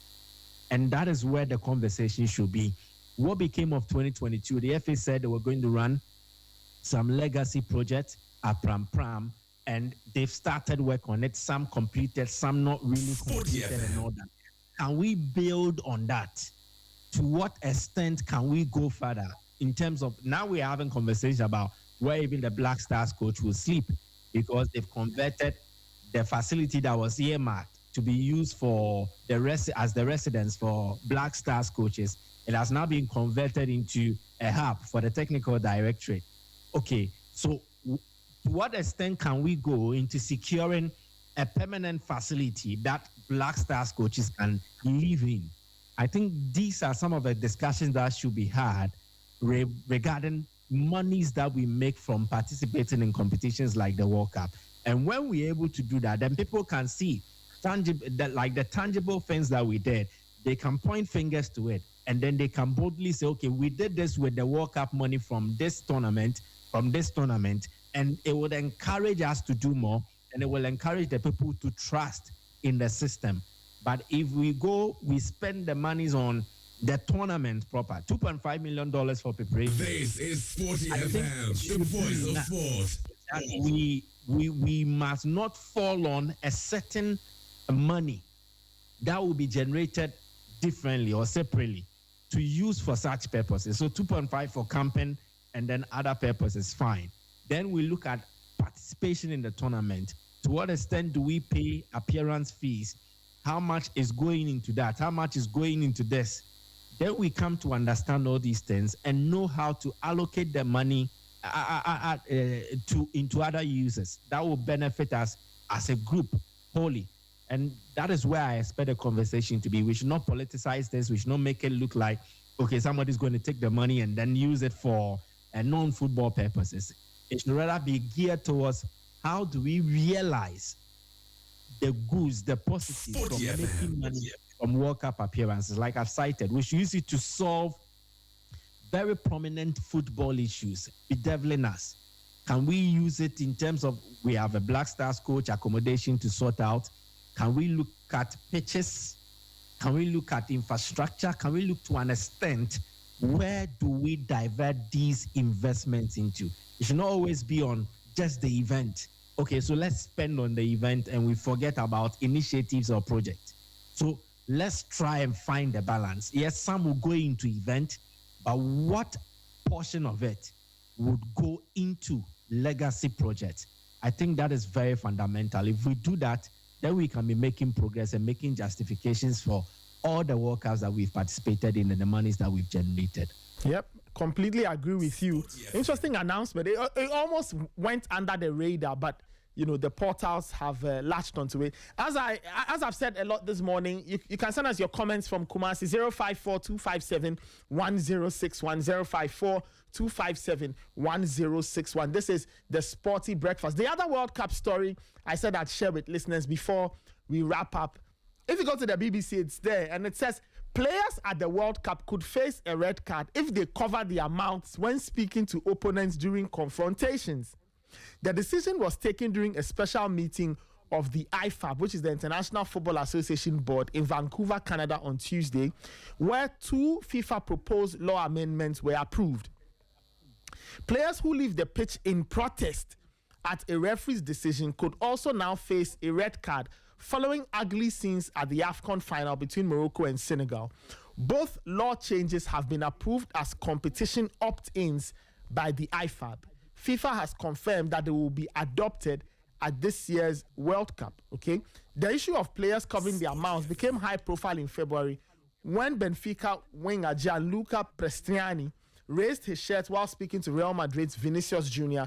S6: And that is where the conversation should be. What became of 2022? The FA said they were going to run some legacy projects at Pram, and they've started work on it. Some completed, some not really completed, and all that. Can we build on that? To what extent can we go further in terms of, now we're having conversations about where even the Black Stars coach will sleep, because they've converted the facility that was earmarked to be used for as the residence for Black Stars coaches. It has now been converted into a hub for the technical directorate. Okay, so to what extent can we go into securing a permanent facility that Black Stars coaches can live in? I think these are some of the discussions that should be had regarding monies that we make from participating in competitions like the World Cup. And when we're able to do that, then people can see the tangible things that we did. They can point fingers to it, and then they can boldly say, okay, we did this with the World Cup money from this tournament, and it would encourage us to do more, and it will encourage the people to trust in the system. But if we spend the monies on the tournament proper, $2.5 million for preparation.
S5: This is SportyFM, the voice of sport.
S6: We must not fall on a certain money that will be generated differently or separately to use for such purposes. So 2.5 for camping and then other purposes, fine. Then we look at participation in the tournament. To what extent do we pay appearance fees? How much is going into that? How much is going into this? Then we come to understand all these things and know how to allocate the money into other uses that will benefit us as a group wholly. And that is where I expect the conversation to be. We should not politicize this. We should not make it look like, okay, somebody's going to take the money and then use it for non-football purposes. It should rather be geared towards how do we realize the goods, the positives from making money from World Cup appearances. Like I've cited, we should use it to solve very prominent football issues bedeviling us. Can we use it in terms of, we have a Black Stars coach, accommodation to sort out? Can we look at pitches? Can we look at infrastructure? Can we look to an extent, where do we divert these investments into? It should not always be on just the event. Okay, so let's spend on the event and we forget about initiatives or projects. So let's try and find a balance. Yes, some will go into event, but what portion of it would go into legacy projects? I think that is very fundamental. If we do that, then we can be making progress and making justifications for all the World Cups that we've participated in and the monies that we've generated.
S2: Yep, completely agree with you. Interesting announcement. It almost went under the radar, but you know, the portals have latched onto it. As I've said a lot this morning, you can send us your comments from Kumasi 054-257-1061, 054-257-1061. This is the Sporty Breakfast. The other World Cup story I said I'd share with listeners before we wrap up. If you go to the BBC, it's there, and it says players at the World Cup could face a red card if they cover their mouths when speaking to opponents during confrontations. The decision was taken during a special meeting of the IFAB, which is the International Football Association Board, in Vancouver, Canada on Tuesday, where 2 FIFA proposed law amendments were approved. Players who leave the pitch in protest at a referee's decision could also now face a red card following ugly scenes at the AFCON final between Morocco and Senegal. Both law changes have been approved as competition opt-ins by the IFAB. FIFA has confirmed that they will be adopted at this year's World Cup, okay? The issue of players covering their mouths became high profile in February when Benfica winger Gianluca Prestiani raised his shirt while speaking to Real Madrid's Vinicius Jr.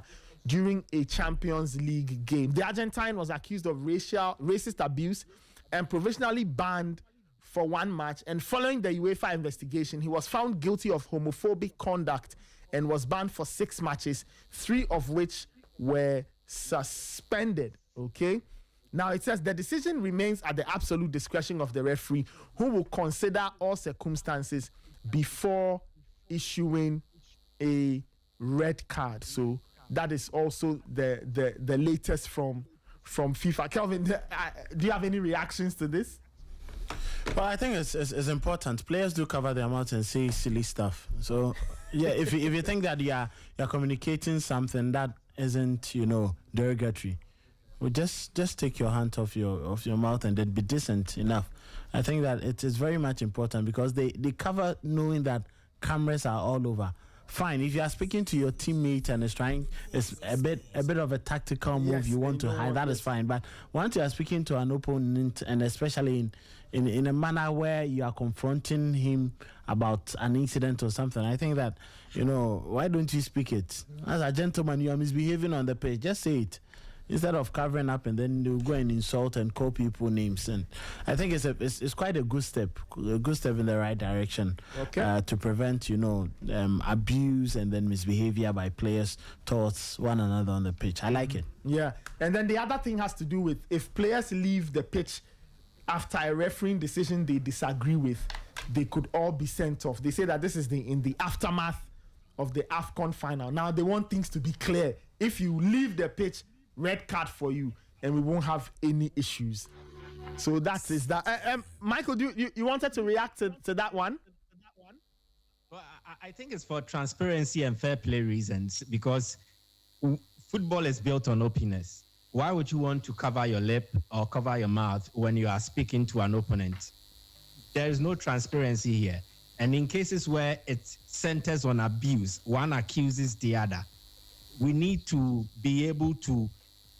S2: during a Champions League game. The Argentine was accused of racist abuse and provisionally banned for 1 match. And following the UEFA investigation, he was found guilty of homophobic conduct and was banned for 6 matches, 3 of which were suspended. Okay? Now it says the decision remains at the absolute discretion of the referee, who will consider all circumstances before issuing a red card. So that is also the latest from FIFA. Kelvin, do you have any reactions to this?
S7: Well, I think it's important. Players do cover their mouth and say silly stuff. So yeah, if you think that you're communicating something that isn't, derogatory, well, just take your hand off your mouth and then be decent enough. I think that it is very much important because they cover knowing that cameras are all over. Fine, if you are speaking to your teammate and it's a bit of a tactical move, you want to hide, that is fine. But once you are speaking to an opponent, and especially in a manner where you are confronting him about an incident or something, I think that, why don't you speak it? As a gentleman, you are misbehaving on the pitch, just say it. Instead of covering up and then you go and insult and call people names. And I think it's quite a good step in the right direction, to prevent, abuse and then misbehavior by players towards one another on the pitch. I like it.
S2: Yeah. And then the other thing has to do with if players leave the pitch after a refereeing decision they disagree with, they could all be sent off. They say that this is in the aftermath of the AFCON final. Now they want things to be clear. If you leave the pitch, red card for you, and we won't have any issues. So that is that. Michael, you wanted to react to that one?
S6: Well, I think it's for transparency and fair play reasons, because football is built on openness. Why would you want to cover your lip or cover your mouth when you are speaking to an opponent? There is no transparency here. And in cases where it centers on abuse, one accuses the other, we need to be able to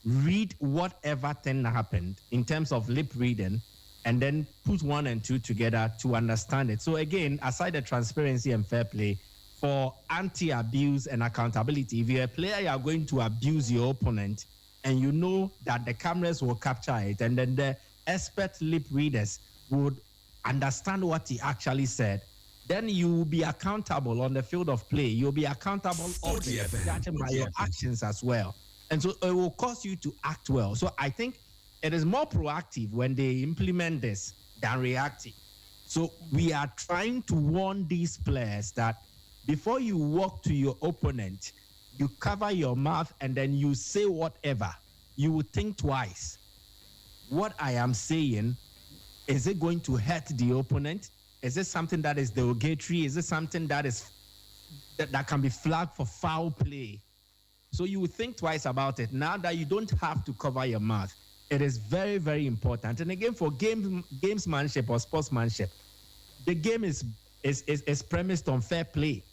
S6: read whatever thing happened in terms of lip reading and then put 1 and 2 together to understand it. So again, aside the transparency and fair play, for anti-abuse and accountability, if you're a player, you are going to abuse your opponent and you know that the cameras will capture it and then the expert lip readers would understand what he actually said, then you will be accountable on the field of play. You'll be accountable by your actions as well. And so it will cause you to act well. So I think it is more proactive when they implement this than reactive. So we are trying to warn these players that before you walk to your opponent, you cover your mouth and then you say whatever. You will think twice. What I am saying, is it going to hurt the opponent? Is it something that is derogatory? Is it something that can be flagged for foul play? So you would think twice about it. Now that you don't have to cover your mouth, it is very, very important. And again, for gamesmanship or sportsmanship, the game is premised on fair play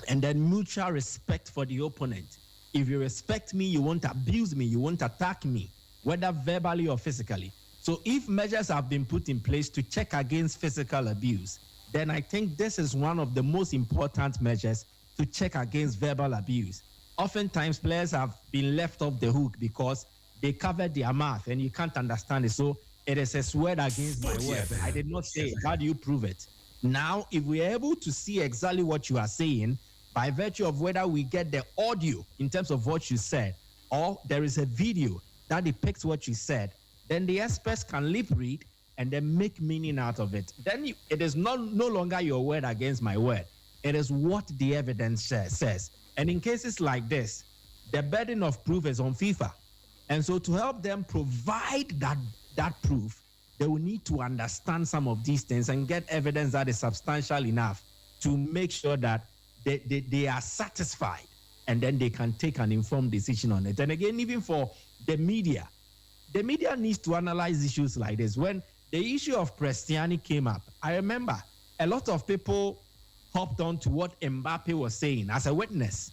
S6: and then mutual respect for the opponent. If you respect me, you won't abuse me, you won't attack me, whether verbally or physically. So if measures have been put in place to check against physical abuse, then I think this is one of the most important measures to check against verbal abuse. Oftentimes, players have been left off the hook because they covered their mouth and you can't understand it. So it is a swear against my word. I did not say it. How do you prove it? Now, if we are able to see exactly what you are saying, by virtue of whether we get the audio in terms of what you said, or there is a video that depicts what you said, then the experts can lip read and then make meaning out of it. Then it is no longer your word against my word. It is what the evidence says. And in cases like this, the burden of proof is on FIFA. And so to help them provide that proof, they will need to understand some of these things and get evidence that is substantial enough to make sure that they are satisfied and then they can take an informed decision on it. And again, even for the media needs to analyze issues like this. When the issue of Prestiani came up, I remember a lot of people hopped on to what Mbappe was saying as a witness,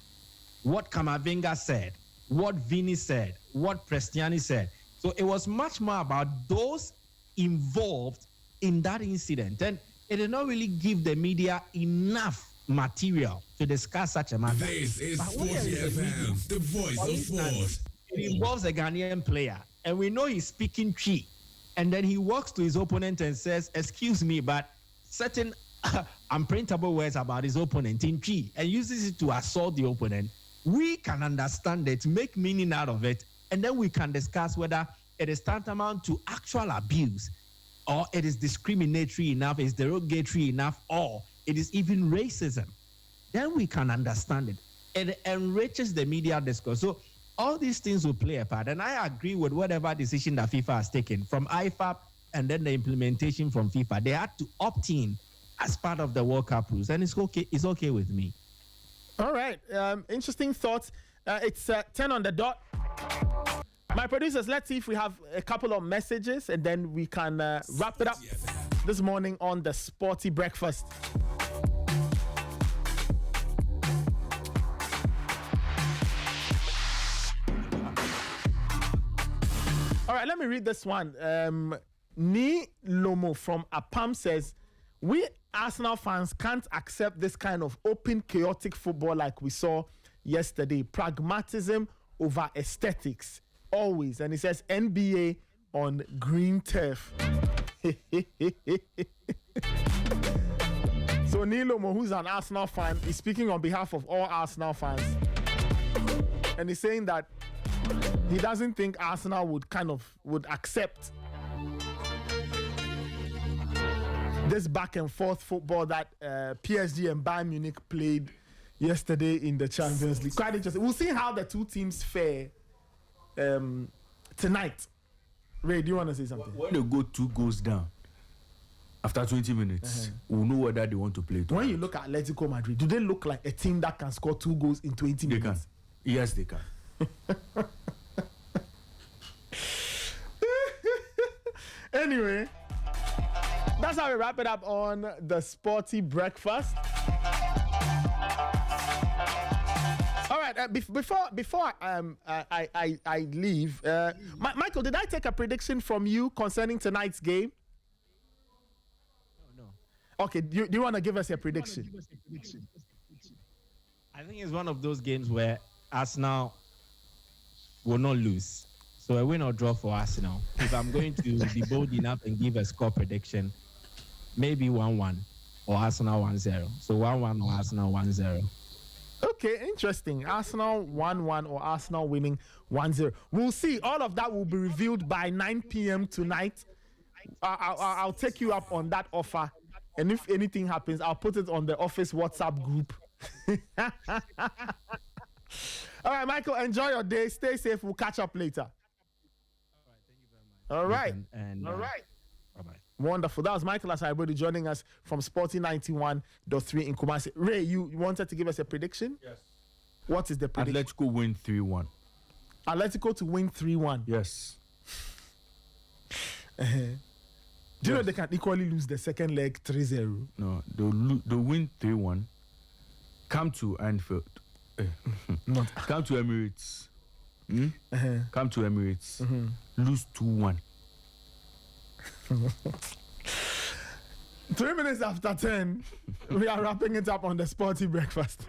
S6: what Camavinga said, what Vini said, what Prestiani said. So it was much more about those involved in that incident. And it did not really give the media enough material to discuss such a matter.
S5: This is SportyFM, the voice of sport.
S6: It involves a Ghanaian player, and we know he's speaking Twi. And then he walks to his opponent and says, "Excuse me, but certain unprintable words about his opponent in Twi," and uses it to assault the opponent. We can understand it, make meaning out of it, and then we can discuss whether it is tantamount to actual abuse, or it is discriminatory enough, is derogatory enough, or it is even racism. Then we can understand it. It enriches the media discourse. So all these things will play a part. And I agree with whatever decision that FIFA has taken from IFAB and then the implementation from FIFA. They had to opt in as part of the World Cup rules. And it's okay. It's okay with me.
S2: All right. Interesting thoughts. It's 10 on the dot. My producers, let's see if we have a couple of messages and then we can wrap it up this morning on the Sporty Breakfast. All right, let me read this one. Ni Lomo from Apam says, "We Arsenal fans can't accept this kind of open, chaotic football like we saw yesterday. Pragmatism over aesthetics, always." And he says, "NBA on green turf." So Ni Lomo, who's an Arsenal fan, is speaking on behalf of all Arsenal fans. And he's saying that he doesn't think Arsenal would accept this back and forth football that PSG and Bayern Munich played yesterday in the Champions League. Quite interesting. We'll see how the two teams fare tonight. Ray, do you want to say something?
S1: When they go 2 goals down after 20 minutes, we'll know whether they want to play tonight.
S2: When you look at Atletico Madrid, do they look like a team that can score 2 goals in 20 minutes?
S1: They can. Yes, they can.
S2: Anyway, that's how we wrap it up on the Sporty Breakfast. All right, before I leave, Michael, did I take a prediction from you concerning tonight's game?
S6: No.
S2: Okay, do you want to give us a prediction?
S6: I think it's one of those games where Arsenal will not lose. So a win or draw for Arsenal. If I'm going to be bold enough and give a score prediction, maybe 1-1 or Arsenal 1-0. So 1-1 or Arsenal 1-0.
S2: Okay, interesting. Arsenal 1-1 or Arsenal winning 1-0. We'll see. All of that will be revealed by 9 p.m. tonight. I'll take you up on that offer. And if anything happens, I'll put it on the office WhatsApp group. All right, Michael, enjoy your day. Stay safe. We'll catch up later. All right.
S6: All right. Bye-bye.
S2: Wonderful. That was Michael Asaibrodi joining us from Sporty 91.3 in Kumasi. Ray, you wanted to give us a prediction?
S1: Yes.
S2: What is the prediction?
S1: Atletico win 3-1.
S2: Atletico to win 3-1.
S1: Yes.
S2: Do you know they can equally lose the second leg 3-0?
S1: No, they'll win 3-1. Come to Anfield. Come to Emirates. Come to Emirates. Lose 2-1.
S2: 3 minutes after 10, we are wrapping it up on the Sporty Breakfast.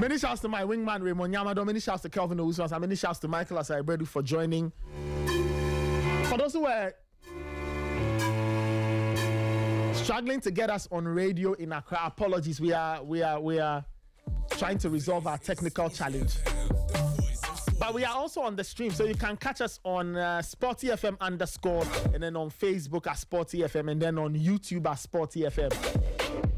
S2: Many shouts to my wingman Raymond Yamado. Many shouts to Kelvin Owusu. And many shouts to Michael Asaibrodi for joining. For those who were struggling to get us on radio in Accra, apologies. We are trying to resolve our technical challenge. But we are also on the stream, so you can catch us on SportyFM _ and then on Facebook at SportyFM and then on YouTube at SportyFM.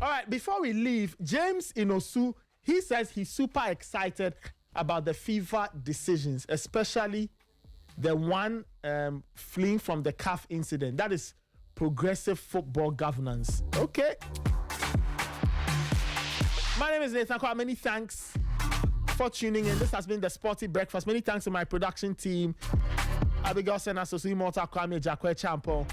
S2: All right, before we leave, James Inosu, he says he's super excited about the FIFA decisions, especially the one fleeing from the CAF incident. That is progressive football governance. Okay. My name is Nathan Kwa. Many thanks for tuning in. This has been the Sporty Breakfast. Many thanks to my production team, Abigail Sena, Sosi Mota, Kwame Jakwe Champo.